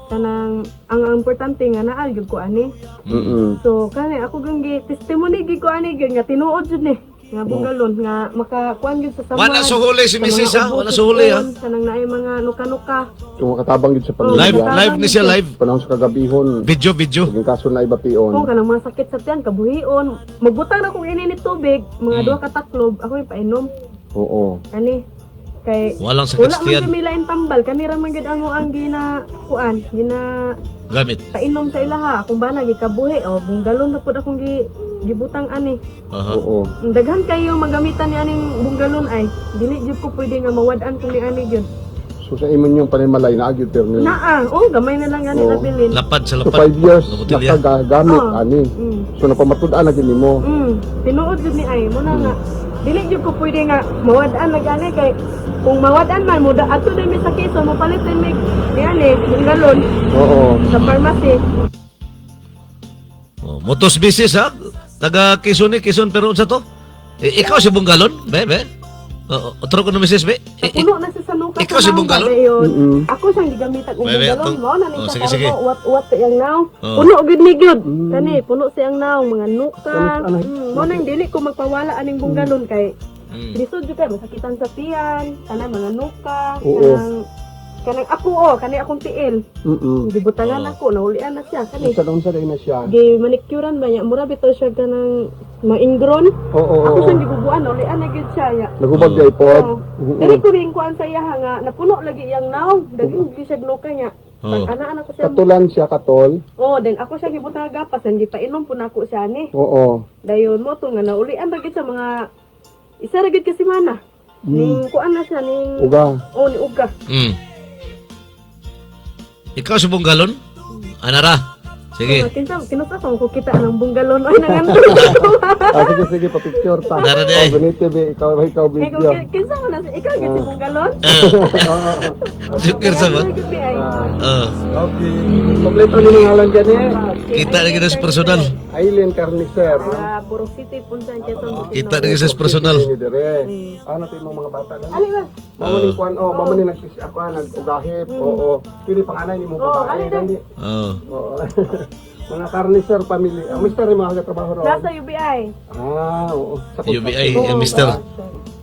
Speaker 8: kanang ang importante nga naal gyud ko ani. So kani ako gang gi testimony gi ko ani gyud nga tinuod jud ni nga Bunggalon nga makakuan gyud sa samad.
Speaker 5: Wala suhuli si
Speaker 8: sa mga
Speaker 5: Mrs. ha?
Speaker 8: ubo,
Speaker 5: Wala suhuli ha?
Speaker 8: sipon, kanang naay mga nuka-nuka.
Speaker 7: Yung makatabang yun sa
Speaker 8: Oh,
Speaker 5: Live,
Speaker 7: pamilya.
Speaker 5: live ni siya live.
Speaker 7: Panahon sa kagabihon.
Speaker 5: Video.
Speaker 7: Yung kaso na iba piyon.
Speaker 8: Kung kanang mga sakit sa tiyan, kabuhion, magbutang na kong ininit tubig, mga duha ka taklob, ako yung painom.
Speaker 7: Oo.
Speaker 8: Ani, kay
Speaker 5: Walang sakit
Speaker 8: wala
Speaker 5: sa
Speaker 8: man
Speaker 5: tiyan.
Speaker 8: kami lain tambal, kanira man gid ang ang gina kuan, gina
Speaker 5: Gamit.
Speaker 8: painom sa ilaha, kung ba gikabuhi o Bunggalon na pud akong gibutang ani.
Speaker 5: Aha.
Speaker 7: Oo.
Speaker 8: Daghan kayo magamitan ni aning Bunggalon ay, dili jud ko pwede nga mawad-an kung ni ani gyud.
Speaker 7: So sa imon yung panimalay na agyod permi.
Speaker 8: Naa, gamay na lang gani
Speaker 7: Oo.
Speaker 8: nabilin.
Speaker 5: Lapad sa
Speaker 7: So
Speaker 5: lapad.
Speaker 7: 5 years
Speaker 5: Nabutilya.
Speaker 7: nakagamit
Speaker 8: Oo.
Speaker 7: ani.
Speaker 8: Mm.
Speaker 7: So napamatud-an na gini mo.
Speaker 8: Tinuod jud ni ay mo na nga. Dili jud ko pwede nga mawad-an na gani kay kung mawad-an man mo ato din mi sa Quezon mo palit din mi gani Bunggalon
Speaker 7: Oo.
Speaker 8: sa pharmacy.
Speaker 5: Oh, motos business ha? Taga Quezon pero unsa to? Ikaw si Bunggalon? Be. Otro ko na Mrs. Be.
Speaker 8: Puno na sa sanuka.
Speaker 5: Ikaw si Bunggalon?
Speaker 8: Ako siyang gigamitan og
Speaker 5: Bebe,
Speaker 8: Bunggalon
Speaker 5: itong-
Speaker 8: mo na ni
Speaker 5: Oh,
Speaker 8: sa
Speaker 5: sige, sige.
Speaker 8: kargo what yang now.
Speaker 5: Oh.
Speaker 8: Puno gid ni gyud. Kani puno siyang now mga nukan.
Speaker 7: Ano?
Speaker 8: Mo nang dili ko magpawala aning Bunggalon kay
Speaker 5: Mm.
Speaker 8: lisod jud kay masakitan sa tiyan, kanang mga nuka,
Speaker 7: Oo.
Speaker 8: kanang ako kani akong tiil. Gibutangan
Speaker 5: Oh.
Speaker 8: ako, naulian na siya kani.
Speaker 7: Sa doon sa na siya.
Speaker 8: Gi manicurean ba niya, mura bitaw siya kanang maingron.
Speaker 7: Oo.
Speaker 8: Ako siyang gibubuan, naulian na gyud siya ya.
Speaker 7: Nagubag kay pod.
Speaker 8: Oh. Dili ko rin kuan sa iya nga napuno lagi yang naw, daging gi siya nuka niya.
Speaker 5: Oh.
Speaker 8: Pag ana ko siya.
Speaker 7: Katulan siya katol.
Speaker 8: Oh, then ako siya gibutang gapas, hindi pa inom po nako siya ni.
Speaker 7: Oo.
Speaker 8: Dayon mo to nga naulian ra gyud sa mga isa ra gyud ka semana. Ning kuan na siya ning
Speaker 7: Uga.
Speaker 8: oh ni uga.
Speaker 5: Mm. Ikaw si Bunggalon? Anara. Sige.
Speaker 8: Kinusa ko kita ng Bunggalon ay nangan.
Speaker 7: Sige, pa-picture ta.
Speaker 5: Dara di ay.
Speaker 7: Ganito be, ikaw
Speaker 8: Eh
Speaker 7: video.
Speaker 8: kung kinsa man na ikaw gyud si Bunggalon?
Speaker 5: Sukir sa ba?
Speaker 7: Okay. Kompleto ni ngalan dyan
Speaker 5: Kita na kita sa personal.
Speaker 7: Aileen Carnicer.
Speaker 8: Puro City punsan Quezon Bukidnon.
Speaker 5: Kita na kita sa personal.
Speaker 7: Ano to yung mga bata na?
Speaker 8: Ali ba?
Speaker 7: Mamaning kuan, mamaning nagsisi ako, nag-ugahip, oo. Pili panganay ni mo babae.
Speaker 8: ali na.
Speaker 7: Dali.
Speaker 5: Oh.
Speaker 7: Oo. Mga Carnicer family. Ang mister ni mga katrabaho ron.
Speaker 8: Nasa UBI.
Speaker 7: Oo. Sa
Speaker 5: UBI,
Speaker 7: construction.
Speaker 5: mister.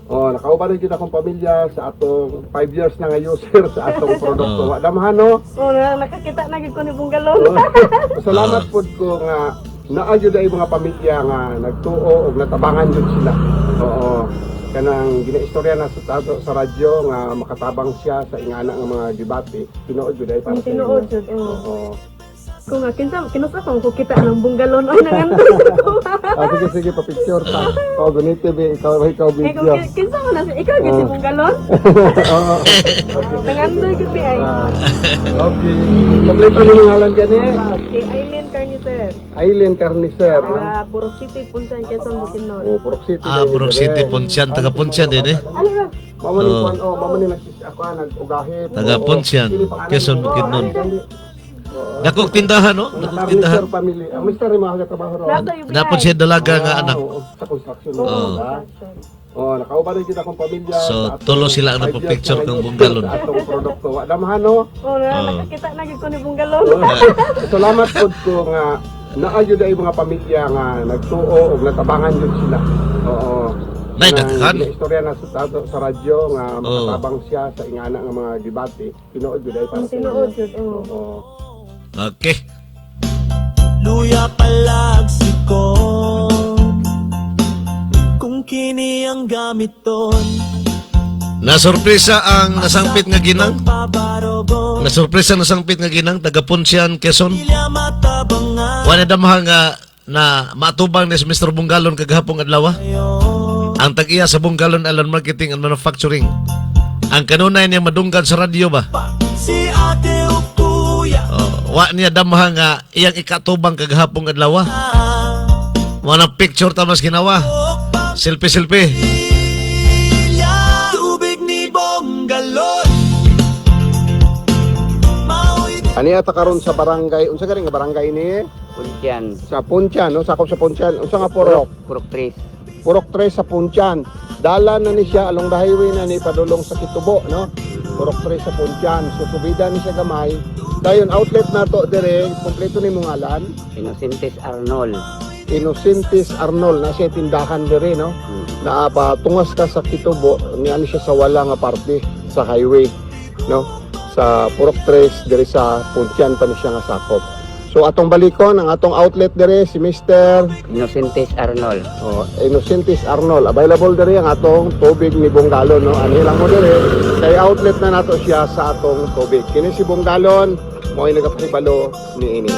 Speaker 7: Oh, nakauban rin kita akong pamilya sa atong 5 years na nga user sa atong produkto. Wa damhano.
Speaker 8: Oh, nakakita na gid ko ni Bunggalon.
Speaker 7: Salamat po ko nga naagyo dai mga pamilya nga nagtuo og natabangan jud sila. Oo. Kanang ginaistorya na sa radyo nga makatabang siya sa ingana nga mga debate. Tinuod jud dai para sa
Speaker 8: Tinuod
Speaker 7: inyo.
Speaker 8: jud.
Speaker 7: Oo.
Speaker 8: Kung nga kinusa ko kita ng Bunggalon ay nangan.
Speaker 7: Sige, pa-picture ta. Oh, ganito be, ikaw
Speaker 8: Eh
Speaker 7: video.
Speaker 8: kung kinsa man na ikaw gid si Bunggalon?
Speaker 7: Oo.
Speaker 8: Nangan gid bi ay.
Speaker 7: Okay. Kompleto ni ngalan dyan
Speaker 8: Si Aileen Carnicer.
Speaker 7: Aileen Carnicer.
Speaker 8: Puro City punsan Quezon Bukidnon.
Speaker 7: Oh, Purok City.
Speaker 5: Purok City, Poncian, taga Poncian din eh.
Speaker 8: Ali ba?
Speaker 7: Mamaning kuan, mamaning nagsisi ako, nag-ugahip.
Speaker 5: Taga
Speaker 7: Oo.
Speaker 5: Poncian,
Speaker 7: Pili panganay
Speaker 5: Quezon,
Speaker 7: ni mo
Speaker 5: Bukidnon.
Speaker 7: babae.
Speaker 5: Dakog tindahan no?
Speaker 7: Mga
Speaker 5: Dakog tindahan.
Speaker 7: Carnicer family. Ang mister ni mga katrabaho ron.
Speaker 8: Nasa UBI.
Speaker 5: Napon siya dalaga nga anak.
Speaker 7: Oo, sa construction.
Speaker 8: Oo.
Speaker 7: Oh, nakauban rin kita akong pamilya.
Speaker 5: So,
Speaker 7: sa atong
Speaker 5: tulo sila ang
Speaker 7: 5 years
Speaker 5: napapicture
Speaker 7: na
Speaker 5: kang
Speaker 7: ngayon
Speaker 5: Bunggalon.
Speaker 7: Sa atong produkto. Wa damhano.
Speaker 8: Oh, nakakita na gid ko ni Bunggalon.
Speaker 7: Salamat po ko nga naagyo dai mga pamilya nga nagtuo og natabangan jud sila. Oo.
Speaker 5: Nay, daghan.
Speaker 7: Istorya na sa radyo nga
Speaker 5: Oo.
Speaker 7: makatabang siya sa ingana nga mga debate. Tinuod jud dai para sa
Speaker 8: Tinuod
Speaker 7: inyo.
Speaker 8: jud.
Speaker 7: Oo.
Speaker 5: Okay.
Speaker 4: Luya palag si
Speaker 9: sakot kung kini ang gamiton.
Speaker 5: Nasurpresa ang nasangpit nga ginang.
Speaker 9: Pabarogon
Speaker 5: Nasurpresa ang nasangpit nga ginang taga Punsyan, Quezon.
Speaker 9: Ilya matabangan
Speaker 5: Wala damahang nga na matubang ni si Mr. Bungalon kagahapong adlaw. Ang tag-iya sa Bungalon Alon Marketing and Manufacturing. Ang kanunay niya madunggan sa radyo ba?
Speaker 9: si ate o kuya.
Speaker 5: Wa niya damahang nga iyang ikatubang kagahapong adlaw. Mga picture tamas ginawa. Selfie.
Speaker 9: Tubig ni Bonggalon. Maoy
Speaker 7: Ani ata karon sa barangay, unsa gani nga barangay ni?
Speaker 10: Puntyan,
Speaker 7: Sa Puntyan, no? Sakop sa Puntyan. Unsa nga purok?
Speaker 10: Purok 3.
Speaker 7: Purok 3 sa Puntyan. Dala na ni siya along the highway na ni padulong sa Kitubo, no? Purok 3 sa Puntyan. So subida ni siya gamay. Dayon outlet na to dire, kompleto ni mong ngalan.
Speaker 10: Innocentes Arnold.
Speaker 7: Innocentes Arnold na siya tindahan dire, no? Na tungas ka sa Kitubo, ni ano siya sa wala nga parte sa highway, no? Sa Purok 3 dire sa Puntyan pa ni siya nga sakop. So atong balikon ang atong outlet dire si Mr.
Speaker 10: Innocentes Arnold.
Speaker 7: Innocentes Arnold. Available dire ang atong tubig ni Bonggalon, no? Ani lang mo dire kay outlet na nato siya sa atong tubig. Kini si Bonggalon mo ay nagapahibalo ni ini.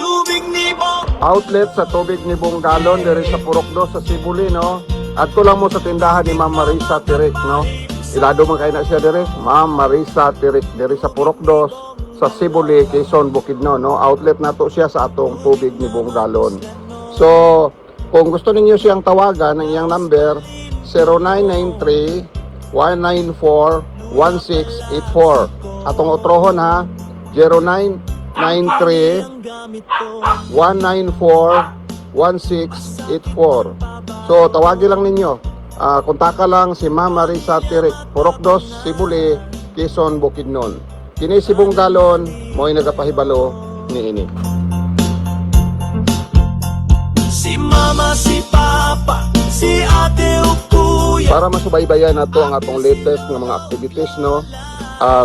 Speaker 9: Tubig ni Bong.
Speaker 7: Outlet sa tubig ni Bonggalon dire sa Purok 2 sa Sibuli, no? Adto lang mo sa tindahan ni Ma'am Marisa Tirik, no? Ilado man kay na siya dire, Ma'am Marisa Tirik dire sa Purok 2 sa Sibuli, Quezon, Bukidnon, no? Outlet na to siya sa atong tubig ni Bonggalon. So, kung gusto ninyo siyang tawagan, ang iyang number 0993-194-1684. Atong otrohon ha, 0993-194-1684. So, tawagin lang ninyo. Kontaka lang si Ma'am Marisa Tirik, Purok 2, Sibuli, Quezon, Bukidnon. Kini si Bonggalon, mo'y nagapahibalo ni ini.
Speaker 9: Si mama, si papa, si ate o kuya.
Speaker 7: Para masubaybayan nato ang atong latest nga mga activities, no?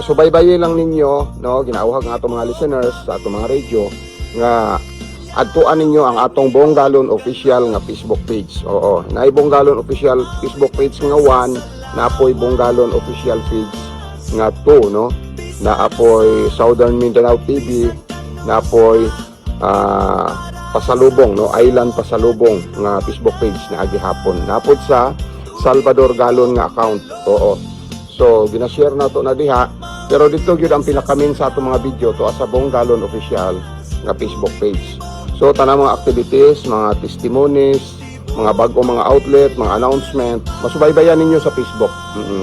Speaker 7: Subaybayin lang ninyo, no? Ginauhag ng atong mga listeners sa atong mga radio nga adtuan ninyo ang atong Bonggalon official nga Facebook page. Oo, naay Bonggalon official Facebook page nga 1, naapoy Bonggalon official page nga 2, no? Naapoy Southern Mindanao TV, naapoy Pasalubong, no? Island Pasalubong nga Facebook page na agihapon. Napod sa Salvador Galon nga account. Oo. So, ginashare na to na diha. Pero dito gyud ang pinakamin sa atong mga video to sa Bonggalon official nga Facebook page. So, tanang mga activities, mga testimonies, mga bagong mga outlet, mga announcement, masubaybayan ninyo sa Facebook.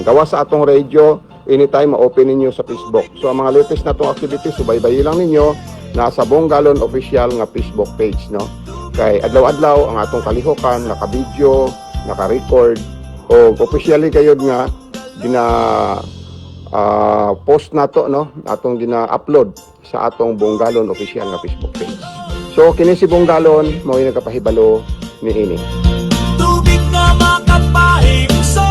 Speaker 7: Gawa sa atong radio, anytime ma-open ninyo sa Facebook. So, ang mga latest na tong activities, subaybayin lang ninyo nasa Bonggalon official nga Facebook page, no? Kay adlaw-adlaw ang atong kalihokan, naka-video, naka-record, o officially kayo nga gina post na to, no? Atong gina-upload sa atong Bonggalon official nga Facebook page. So, kini si Bonggalon, mo yung nagkapahibalo ni ini.
Speaker 9: Tubig na makapahimso.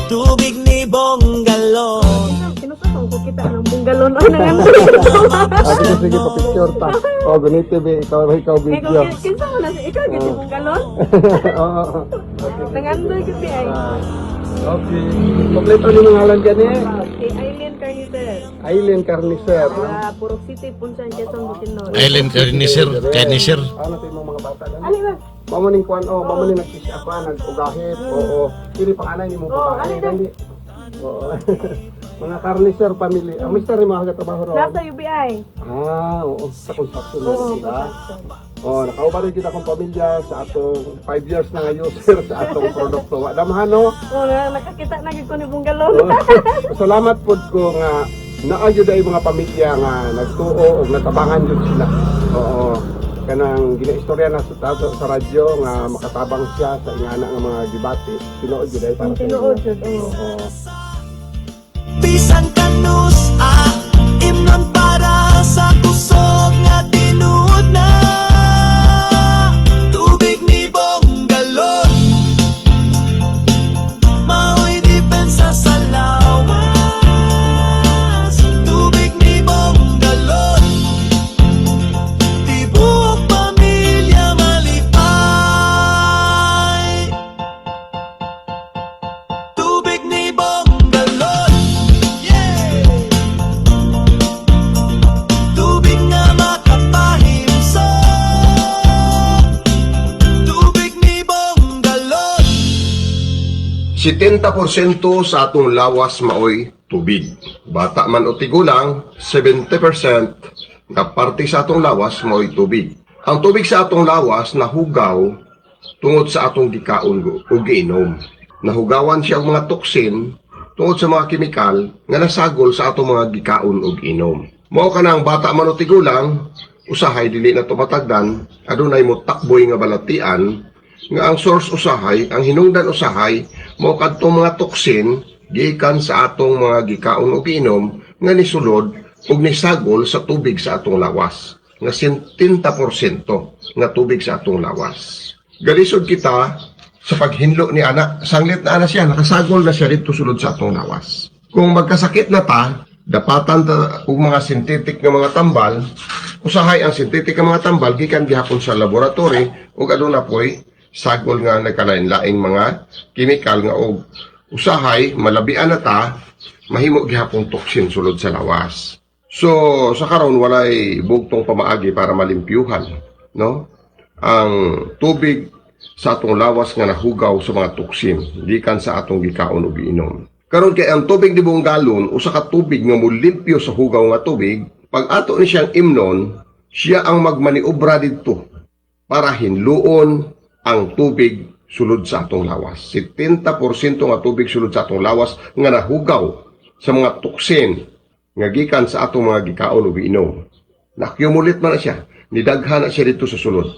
Speaker 9: Tubig ni Bonggalon.
Speaker 8: Kinusasang ko kita ng Bonggalon. Ay, nangandoy.
Speaker 7: Sige, pa-picture ta. O, ganito ba, ikaw video.
Speaker 8: Kinsa mo na siya? Ikaw, giti Bonggalon?
Speaker 7: Oo.
Speaker 8: Nangandoy kasi ay.
Speaker 7: Okay. Kompleto ni mga ngalan dyan eh.
Speaker 8: Okay, Aileen Carnicer.
Speaker 7: Aileen Carnicer.
Speaker 8: Purok City, Punsyan, Quezon, Bukidnon.
Speaker 5: Island Carnicer.
Speaker 7: Ano tayo mga bata dyan?
Speaker 8: Ali ba?
Speaker 7: Mamuning kwan, mamuning nag-fish ako, nag-ugahit, oo. Kini panganay ni mo
Speaker 8: ali na.
Speaker 7: Oo. Mga Carnicer family. Ang mister ni mga katrabaho ron.
Speaker 8: Nasa UBI.
Speaker 7: Oo. Sa construction na
Speaker 8: Oo,
Speaker 7: sila.
Speaker 8: construction.
Speaker 7: Nakaubalik kita akong pamilya sa atong 5 years na nga user sa atong produkto. Wadamahan, no?
Speaker 8: Nakakita na gid ko ni Bonggalon.
Speaker 7: Salamat po ko nga naayod ay mga pamilya nga nagtuo o natabangan yun sila. Oo. Kanang ginaistorya na sa radyo nga makatabang siya sa ingana ng mga debate. Tinuod yun ay para sa
Speaker 8: Tinuod
Speaker 7: inyo.
Speaker 8: yun, oo.
Speaker 9: Bisan kanus imnon para sa kusog nga tinuod na. Tubig ni Bonggalon. Mao'y depensa sa lawa.
Speaker 11: 70% sa atong lawas maoy tubig. Bata man o tigulang, 70% na parte sa atong lawas maoy tubig. Ang tubig sa atong lawas nahugaw tungod sa atong gikaon o giinom. Nahugawan siya ang mga toksin tungod sa mga kemikal nga nasagol sa atong mga gikaon o giinom. Mao kanang bata man o tigulang, usahay dili na tumatagdan, adunay mo takboy nga balatian nga ang source usahay, ang hinungdan usahay, mao kadtong mga toksin gikan sa atong mga gikaon o giinom nga nisulod ug nisagol sa tubig sa atong lawas nga 70% nga tubig sa atong lawas. Galisod kita sa paghinlo ni anak, sanglit na ana siya, nakasagol na siya dito sulod sa atong lawas. Kung magkasakit na ta, dapatan ta og mga synthetic nga mga tambal, usahay ang synthetic nga mga tambal gikan gihapon sa laboratory ug aduna poy sagol nga nagkalain-laing mga chemical nga og usahay malabian na ta mahimo gihapon toksin sulod sa lawas. So sa karon walay bugtong pamaagi para malimpyuhan, no? Ang tubig sa atong lawas nga nahugaw sa mga toksin gikan sa atong gikaon ug giinom. Karon kay ang tubig ni buong galon usa ka tubig nga mulimpyo sa hugaw nga tubig, pag ato ni siyang imnon, siya ang magmaniobra didto para hinluon ang tubig sulod sa atong lawas. 70% nga tubig sulod sa atong lawas nga nahugaw sa mga toksin nga gikan sa atong mga gikaon ug giinom. Na-accumulate man na siya, nidaghan na siya dito sa sulod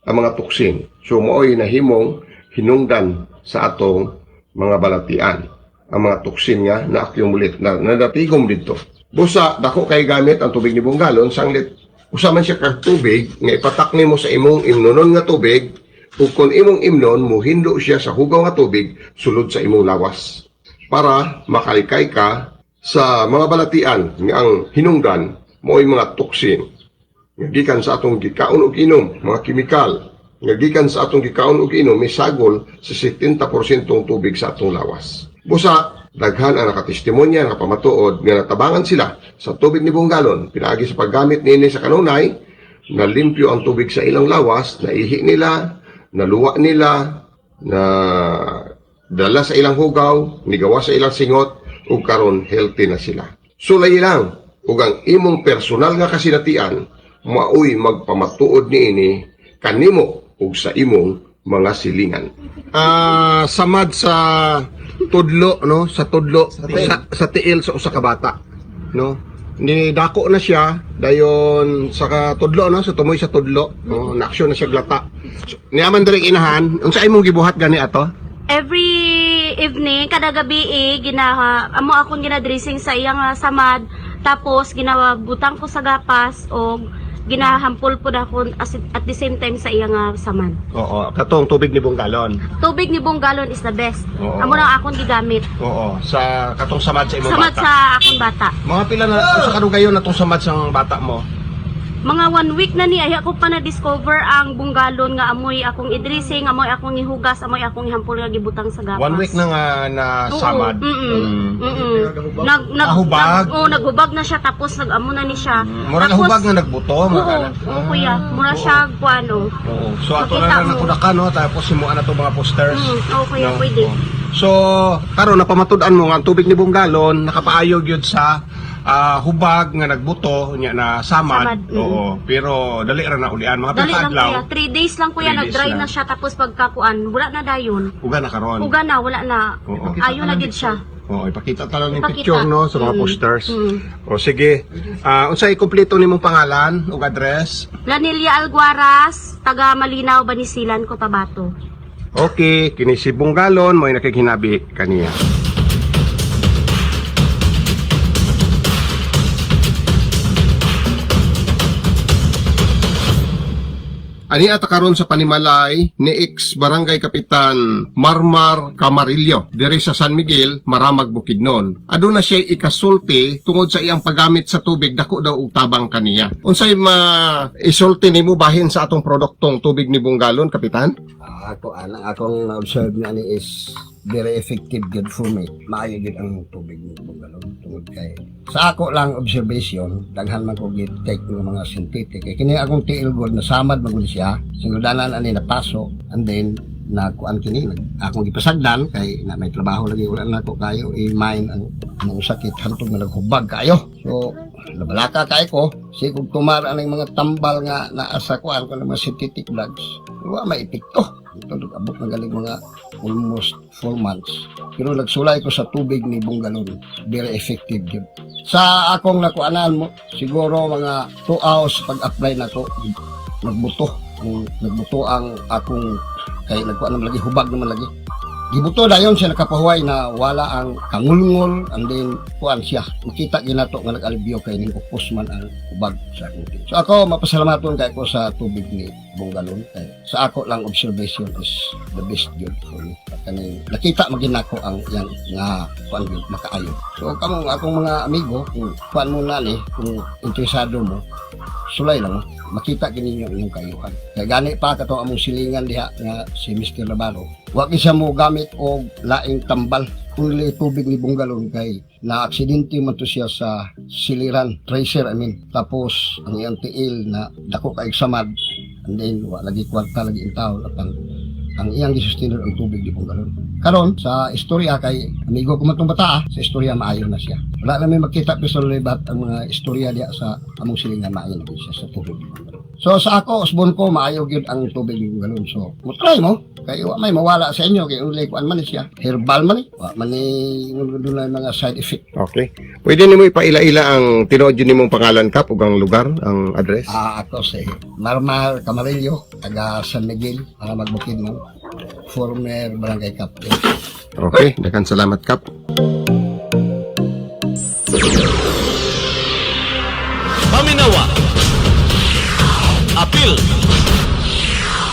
Speaker 11: ang mga toksin. So maoy nahimong hinungdan sa atong mga balatian. Ang mga toksin nga na-accumulate, na nadatigom dito. Busa, dako kay gamit ang tubig ni buong galon, sanglit, usaman siya kag tubig, nga ipatak nimo sa imong imnonon nga tubig, ug kung imong imnon, muhindo siya sa hugaw nga tubig, sulod sa imong lawas. Para makalikay ka sa mga balatian nga ang hinungdan, mo'y mga toksin. Nga gikan sa atong gikaon ug inom, mga kemikal, nga gikan sa atong gikaon ug inom, may sagol sa 70% tubig sa atong lawas. Busa, daghan ang nakatestimonya nga pamatuod nga natabangan sila sa tubig ni buong galon, pinaagi sa paggamit niini sa kanunay, nalimpyo ang tubig sa ilang lawas, naihi nila, naluwa nila, na dala sa ilang hugaw, nigawa sa ilang singot, ug karon healthy na sila. Sulay lang, ug ang imong personal nga kasinatian, maoy magpamatuod niini kanimo ug sa imong mga silingan. Samad sa tudlo, no, sa tudlo sa tiil sa usa ka bata, no. Ni dako na siya dayon sa tudlo, no, sa tumoy sa tudlo, no, naaksyon na siya glata. Niaman diri inahan, unsa imong gibuhat gani ato?
Speaker 8: Every evening, kada gabi amo akong ginadressing sa iyang samad, tapos ginabutang ko sa gapas o ginahampol po ako at the same time sa iyang samad.
Speaker 11: Oo, katong tubig ni buong galon.
Speaker 8: Tubig ni buong galon is the best.
Speaker 11: Oo.
Speaker 8: Amo na akong gigamit.
Speaker 11: Oo, sa katong samad sa imong
Speaker 8: Samad
Speaker 11: bata.
Speaker 8: sa akong bata.
Speaker 11: Mga pila na sa kadugayon natong samad sa bata mo?
Speaker 8: Mga 1 week na ni ay ako pa na-discover ang bunggalon nga amoy akong idressing, amoy akong ihugas, amoy akong ihampol nga gibutang sa gapas.
Speaker 11: 1 week na nga na
Speaker 8: Oo,
Speaker 11: samad.
Speaker 8: Nahubag?
Speaker 11: Nahubag?
Speaker 8: Naghubag na siya tapos nag-amo na ni siya.
Speaker 11: Mura na
Speaker 8: Tapos-
Speaker 11: hubag nga nagbuto.
Speaker 8: Oo, kuya. Mura siya kuano.
Speaker 11: Oo. So ato
Speaker 8: Makita
Speaker 11: na lang
Speaker 8: mo.
Speaker 11: nakudakan, no, tapos simuan na to mga posters.
Speaker 8: Oo, kuya,
Speaker 11: No?
Speaker 8: pwede.
Speaker 11: So, karon napamatud-an mo nga ang tubig ni buong galon nakapaayo gyud sa hubag nga nagbuto nya na samad.
Speaker 8: Samad,
Speaker 11: Oo, pero dali ra na ulian mga
Speaker 8: Dali lang
Speaker 11: adlaw.
Speaker 8: kuya. 3 days lang kuya,
Speaker 11: 3 days
Speaker 8: nag-dry
Speaker 11: lang.
Speaker 8: na siya tapos pagkakuan, wala na dayon.
Speaker 11: Uga na karon.
Speaker 8: Uga na, wala na.
Speaker 11: Oo.
Speaker 8: Ayaw na gid siya.
Speaker 11: Oo, ipakita ta lang ng
Speaker 8: Ipakita.
Speaker 11: picture, no, sa mga posters. O sige. Unsay kumpleto nimong pangalan ug address?
Speaker 8: Lanilia Alguaras, taga Malinaw, Banisilan, Cotabato.
Speaker 11: Okay, kini si Bunggalon mo nakikinabi kaniya. Ani ata karon sa panimalay ni ex-barangay Kapitan Marmar Camarillo diri sa San Miguel, Maramag, Bukidnon. Aduna siya ikasulti tungod sa iyang paggamit sa tubig dako daw og tabang kaniya. Unsay isulti nimo bahin sa atong produktong tubig ni Bunggalon, Kapitan?
Speaker 12: Akong na-observe niya ni is very effective good for me. Maayo gid ang tubig ni Bunggalon tungod kay sa ako lang observation, daghan man ko gid take ng mga synthetic. Kini akong tiil gold na samad man gud siya. Singudanan ani na paso and then na kuan kini akong gipasagdan kay na may trabaho lagi wala na ko kayo i-mine ang sakit hantod nga naghubag kayo. So nabalaka kay ko sigug tumar anay mga tambal nga naa sa kuan kun mga synthetic drugs. Wa may epekto. Ito abot na galing mga almost 4 months. Pero nagsulay ko sa tubig ni Bungalon. Very effective yun. Sa akong nakuanan mo, siguro mga 2 hours pag-apply na ko, nagbuto ang akong kay nagkuan naman lagi hubag naman lagi. Gibuto dayon siya nakapahuway na wala ang kangulngol and then kuan siya. Makita ginato nga nag-alibyo kay ning upos man ang hubag sa akong tiyan. So ako mapasalamaton kay ko sa tubig ni Bungalon kay sa ako lang observation is the best good for me. Kani nakita maginako ang yang nga kuan gyud makaayo. So kamong akong mga amigo kung kuan mo na ni kung interesado mo sulay lang makita kininyo inyong kayuhan. Kaya gani pa kato among silingan diha nga si Mr. Navarro. Wa siya mo gamit og laing tambal kundi tubig ni Bungalon kay na aksidente man to siya sa siliran tracer tapos ang iyang tiil na dako kay samad and then wa lagi kwarta lagi intaw ang iyang gisustinod ang tubig ni Bungalon. Karon sa istorya kay amigo ko man tong bata sa istorya maayo na siya. Wala na may makita personally bat ang mga istorya diya sa among silingan maayo na siya sa tubig ni Bungalon. So sa ako usbon ko maayo gyud ang tubig ni Bungalon. So try mo kay wa may mawala sa inyo kay unlay kuan man siya. Herbal man wa man ni dunay mga side effect.
Speaker 11: Okay. Pwede nimo ipaila-ila ang tinuod yun nimong pangalan kap ug ang lugar, ang address?
Speaker 12: Ako si Marmar Camarillo, taga San Miguel, para magbukid mo. Former barangay captain.
Speaker 11: Okay, daghang salamat kap.
Speaker 2: Paminawa, apil,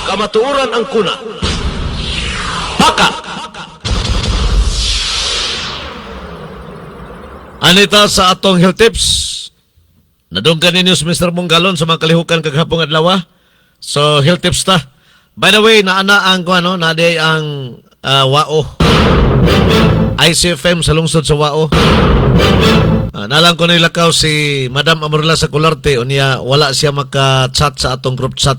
Speaker 2: kamatuoran ang kuna, paka. Anita sa atong health tips. Nadunggan ninyo si Mr. Bungalon sa mga kalihukan kaghapong adlaw. So health tips ta. By the way, naana ang ano, naday ang WAO. ICFM sa lungsod sa WAO. Nalang ko nilakaw si Madam Amorla sa Kularte unya wala siya maka-chat sa atong group chat.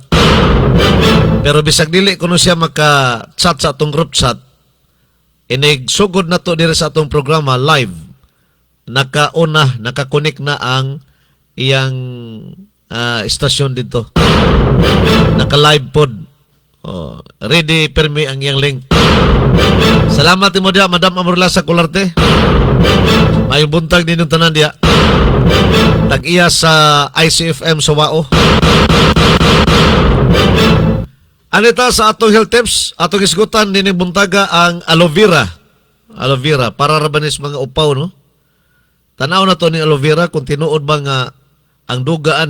Speaker 2: Pero bisag dili kuno siya maka-chat sa atong group chat. Sugod na to diri sa atong programa live. Nakakonek na ang iyang istasyon dito. Naka-live pod. Ready permi ang iyang link. Salamat mo dia Madam Amorla sa Kularte. Mayong buntag din yung tanan dia. Tag-iya sa ICFM sa WAO. Anita sa atong health tips, atong isgutan din yung buntaga ang aloe vera. Aloe vera, para rabanis mga upaw, no? Tanaw na to ni aloe vera kung tinuod ba nga ang dugaan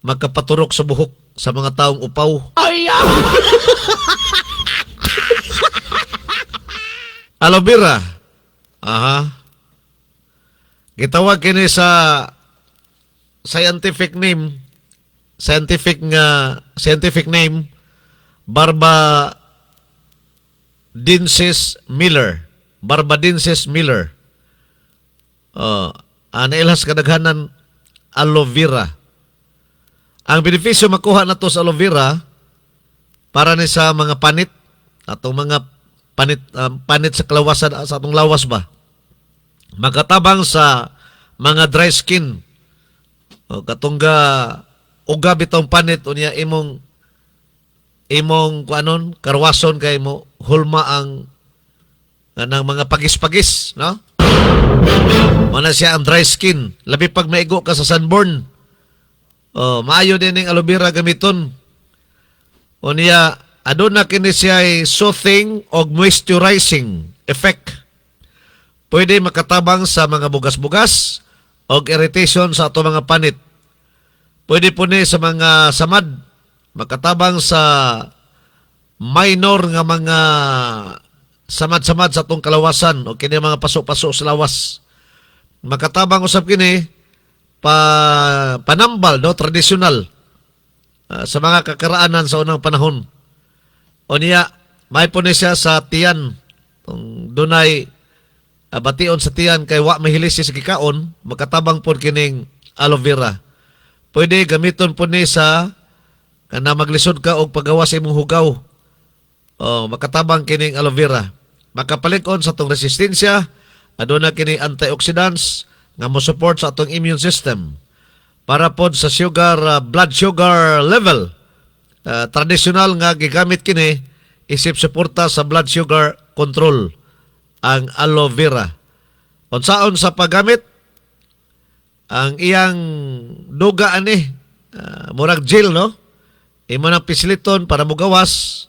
Speaker 2: magkapaturok sa buhok sa mga taong upaw. Aloe vera. Aha. Gitawag kini sa scientific name Barbadensis Miller. Barbadensis Miller. Nailhas kadaghanan aloe vera. Ang benepisyo makuha na to sa aloe vera para ni sa mga panit atong mga panit sa kalawasan sa atong lawas ba. Magatabang sa mga dry skin. Katungga uga bitong panit unya imong kuanon karwason kay mo hulma ang ng mga pagis-pagis, no? Mana siya ang dry skin, labi pag maigo ka sa sunburn. Maayo din ning aloe vera gamiton. Unya aduna kini siya soothing o moisturizing effect. Pwede makatabang sa mga bugas-bugas o irritation sa ato mga panit. Pwede po ni sa mga samad, makatabang sa minor nga mga samad-samad sa atong kalawasan o kini mga pasok-pasok sa lawas. Makatabang usab kini panambal, no, tradisyonal sa mga kakaraanan sa unang panahon. O niya, may po ni siya sa tiyan. Dunay bation sa tiyan kay wa mahilis sa gikaon, makatabang po kining aloe vera. Pwede gamiton po ni sa kana maglisod ka og paggawas sa imong hugaw.
Speaker 5: makatabang kining aloe vera. Makapalikon sa atong resistensya, aduna kini antioxidants nga mo support sa atong immune system. Para pod sa blood sugar level. Traditional nga gigamit kini isip suporta sa blood sugar control ang aloe vera. Unsaon sa paggamit? Ang iyang duga ani murag gel, no? Imo nang pisliton para mugawas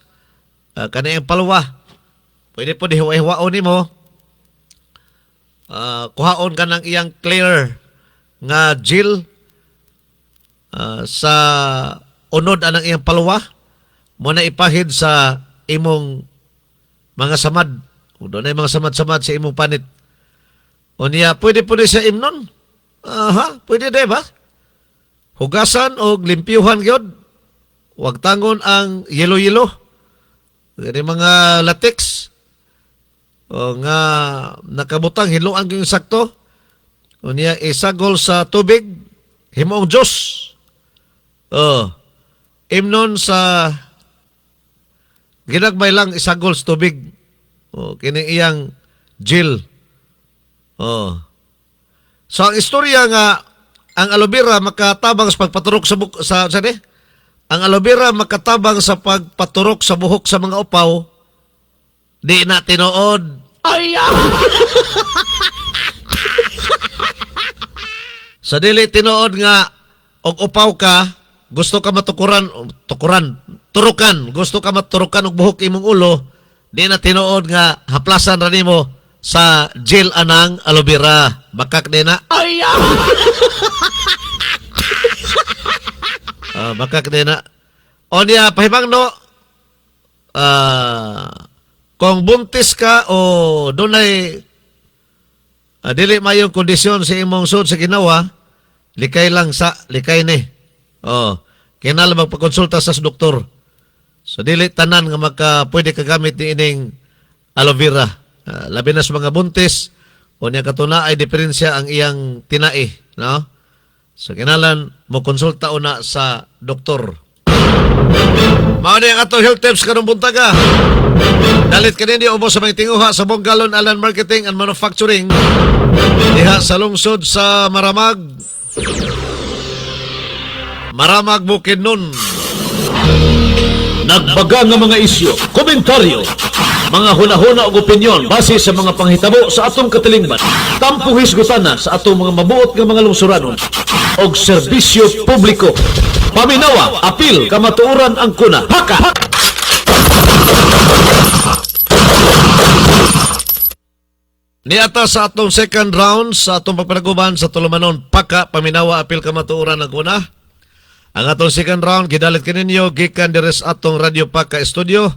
Speaker 5: kaniyang palwa. Pwede po dihiwa-hiwaon nimo. Kuhaon ka ng iyang clear nga gel sa unod anang iyang palwa. Mo na ipahid sa imong mga samad. Doon na mga samad-samad sa imong panit. O niya, pwede po siya imnon. Pwede ba? Hugasan o limpyuhan gyud. Huwag tangon ang yelo-yelo. Gani mga latex. O nga nakabutang hiluan yung sakto. O niya, isagol sa tubig. Himoong Diyos. Imnon sa ginagmay lang isagol sa tubig. Kining iyang gel. So ang istorya nga ang aloe vera makatabang sa pagpaturok sa ang aloe vera makatabang sa pagpaturok sa buhok sa mga upaw. Di na tinuod. Sa dili tinuod nga og upaw ka, gusto ka turukan, gusto ka maturukan og buhok imong ulo, di na tinuod nga haplasan ra nimo sa gel anang aloe vera. Bakak din na. Bakak din na. O niya, pahibang no, kung buntis ka o dunay dili mayong kondisyon sa imong sud sa ginawa, likay ni. Kinala magpakonsulta sa doktor. So dili tanan nga pwede ka gamit ni ining aloe vera. Labi na sa mga buntis o niya katuna ay diferensya ang iyang tinai, no? So kinalan mo konsulta una sa doktor. Mao ni ang ato health tips karong buntaga. Dalit kanindi ubos sa mga tinguha sa Bonggalon Alan Marketing and Manufacturing diha sa lungsod sa Maramag. Maramag Bukidnon.
Speaker 2: Nagbaga nga mga isyu, komentaryo, mga hunahuna o opinyon base sa mga panghitabo sa atong katilingban. Tampo hisgutana sa atong mga mabuot nga mga lungsuranon og serbisyo publiko. Paminawa, apil, kamatuoran ang kuna. Haka!
Speaker 5: Niata sa atong second round sa atong pagpanaguban sa tulumanon, paka, paminawa, apil, kamatuoran ang kuna. Ang atong second round, gidalit kaninyo, gikan deres atong Radio Paka Studio,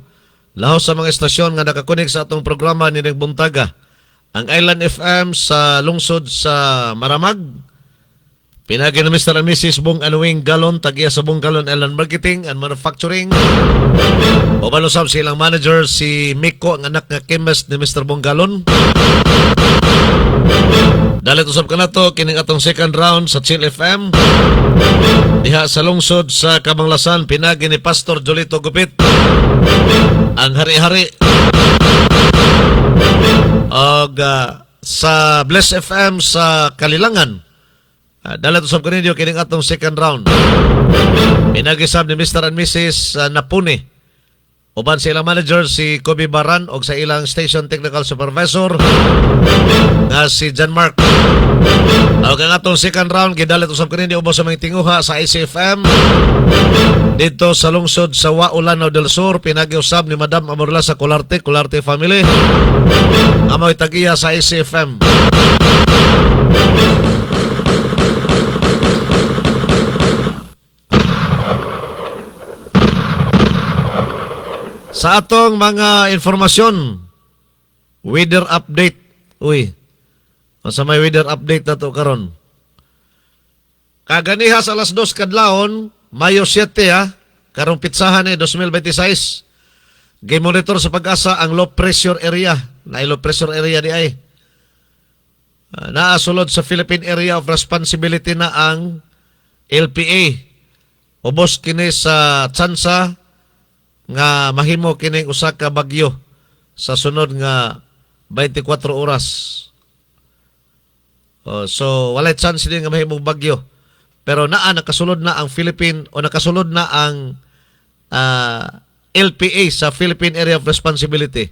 Speaker 5: lahos sa mga estasyon nga nakakunik sa atong programa ni Buntaga. Ang Island FM sa lungsod sa Maramag, pinagi na Mr. and Mrs. Bong Anuing Galon, tagiya sa Bonggalon Island Marketing and Manufacturing. O balusab silang manager, si Miko, ang anak nga chemist ni Mr. Bonggalon. Dalit usab ka na to, kining atong second round sa Chill FM. Diha sa lungsod sa Kamanglasan, pinagi ni Pastor Jolito Gupit. Ang hari-hari. Og sa Bless FM sa Kalilangan. Dalit usab ka ninyo, kining atong second round. Pinagi sab ni Mr. and Mrs. Napuni. Uban sa ilang manager si Kobe Baran o sa ilang station technical supervisor nga si John Mark. Ang atong second round, gidalit usab kanini ubos sa mga tinguha sa ICFM dito sa lungsod sa Waulano del Sur. Pinag-usab ni Madam Amorla sa Colarte family. Amoy tagiya sa ICFM. Sa atong mga informasyon, weather update. Sa may weather update na to karon. Kaganiha sa alas 2 kadlawon, Mayo 7 karong pitsahan 2026. Gimonitor sa Pag-asa ang low pressure area. Low pressure area di ay. Naasulod sa Philippine Area of Responsibility na ang LPA. Ubos kini sa tsansa nga mahimo kining usa ka bagyo sa sunod nga 24 oras. So walay chance din nga mahimong bagyo. Pero nakasulod na ang nakasulod na ang LPA sa Philippine Area of Responsibility.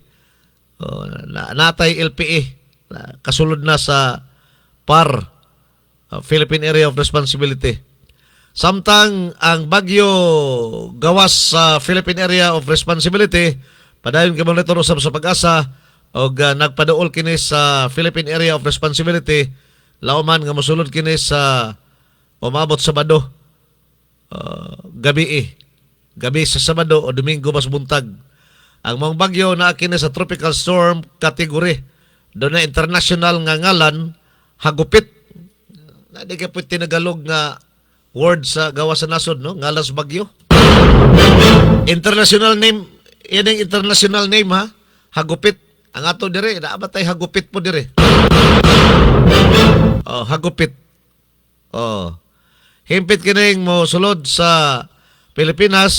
Speaker 5: Natay LPA kasulod na sa PAR, Philippine Area of Responsibility. Samtang ang bagyo gawas sa Philippine Area of Responsibility, padayon ka monitor usab sa Pag-asa og nagpaduol kini sa Philippine Area of Responsibility, lauman nga mosulod kini sa umabot Sabado gabi sa Sabado o Domingo mas buntag. Ang mga bagyo na kini sa tropical storm category. Doon na international nga ngalan hagupit. Di ka pwede tinagalog nga word sa gawa sa nasod, no? Ngalas bagyo. International name, yan ang international name, ha? Hagupit. Ang ato dire, naabatay hagupit po dire. Hagupit. Himpit kining mo sulod sa Pilipinas,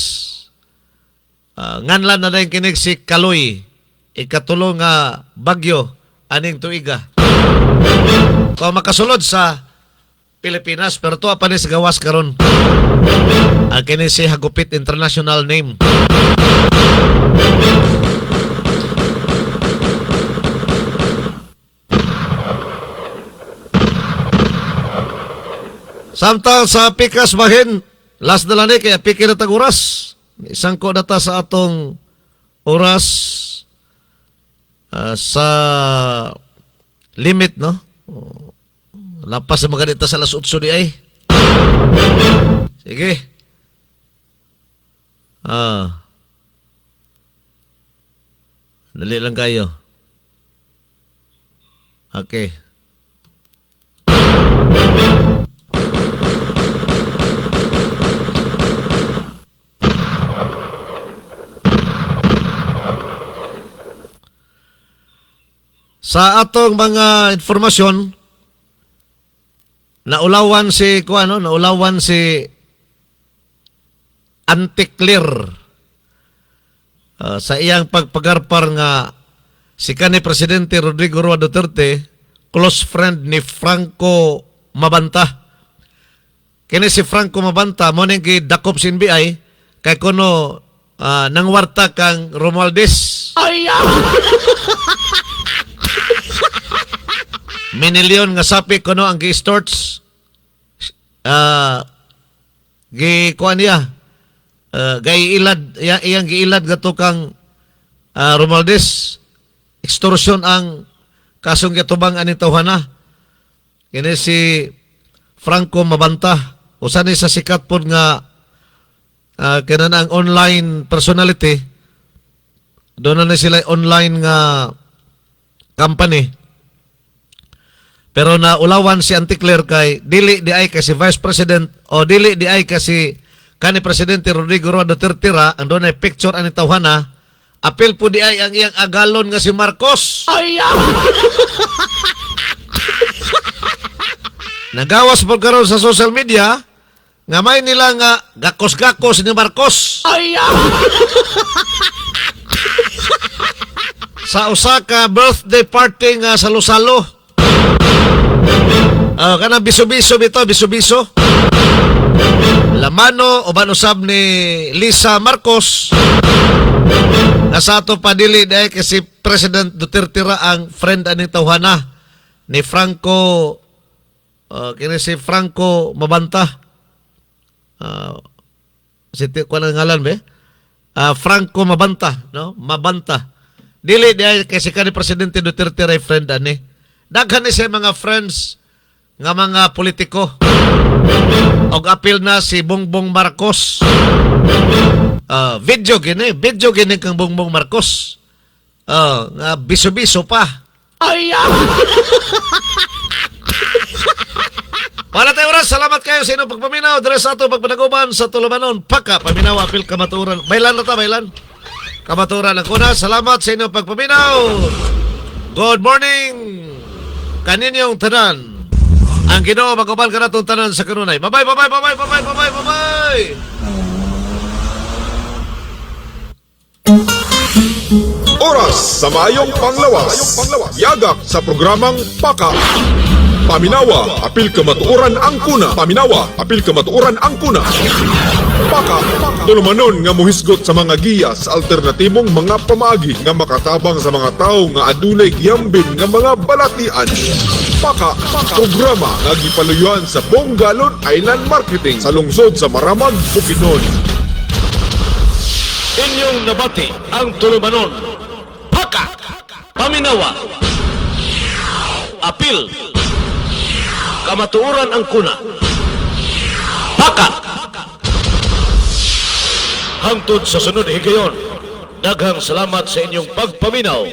Speaker 5: nganlan na rin kinig si Kaloy, ikatulong nga bagyo aning tuiga. Kung makasulod sa Pilipinas, pero to pa ni sa gawas karon. Ang kini si hagupit international name. Samtang sa pikas bahin, last na lang kaya pikir na oras. Isang ko data sa atong oras sa limit, no? Lapas sa mga dita sa alas 8 di ay. Sige. Dali lang kayo. Okay. Sa atong mga informasyon, naulawan si Anticlear sa iyang pagpagarpar nga si kanhi Presidente Rodrigo Roa Duterte, close friend ni Franco Mabanta. Kini si Franco Mabanta mo ning gidakop sa NBI kay kuno nangwarta kang Romualdez. Minilyon nga sapi kuno ang gi-storts kuan niya gaiilad iyang giilad gato kang Romualdez. Extortion ang kasong gitubang ani tawhana. Kini si Franco Mabanta, usa ni sa sikat pod nga kanang online personality. Doon na sila online nga company. Pero naulawan si Anticlear kay dili di ay kasi Vice President o dili di ay kasi kanhi Presidente Rodrigo Roa Duterte ra, andon ay picture ani tawhana. Apil po di ay ang iyang agalon nga si Marcos. Nagawas po karon sa social media nga may nila nga gakos-gakos ni Marcos. Sa usa ka birthday party nga salo-salo. Kana biso-biso bito, biso-biso. Lamano o banusab ni Lisa Marcos. Nasa ato padili dahil kasi President Duterte ra ang friend aning tawhana ni Franco kini si Franco Mabanta. Ko na ngalan be? Franco Mabanta, no? Mabanta. Dili dahil kasi kanhi Presidente Duterte ra friend ani. Daghan ni sa mga friends nga mga politiko. Og apil na si Bongbong Marcos. Video gini kang Bongbong Marcos. Nga biso-biso pa. Wala tayo oras. Salamat kayo sa inyong pagpaminaw. Dere sa ato pagpanaguban sa Tulumanon. Paka, paminaw, apil, kamaturan. Bailan na ta, bailan. Kamaturan ang kuna. Salamat sa inyong pagpaminaw. Good morning. Kaninyong tanan. Ang Ginoo magubal ka na itong tanan sa kanunay. Bye-bye, bye-bye, bye-bye, bye-bye, bye-bye, bye-bye.
Speaker 6: Oras sa Mayong Panglawas. Yagak sa programang Paka. Paminawa, apil kamatuoran ang kuna. Paminawa, apil kamatuoran ang kuna. Paka, tulumanon nga muhisgot sa mga giya sa alternatibong mga pamaagi nga makatabang sa mga tao nga adunay giyambin nga mga balatian. Paka, programa nga gipaluyuan sa Bongalon Island Marketing sa lungsod sa Maramag, Bukidnon.
Speaker 2: Inyong nabati ang tulumanon. Paka! Paminawa! Apil! Kamatuoran ang kuna. Paka! Hangtod sa sunod higayon, daghang salamat sa inyong pagpaminaw.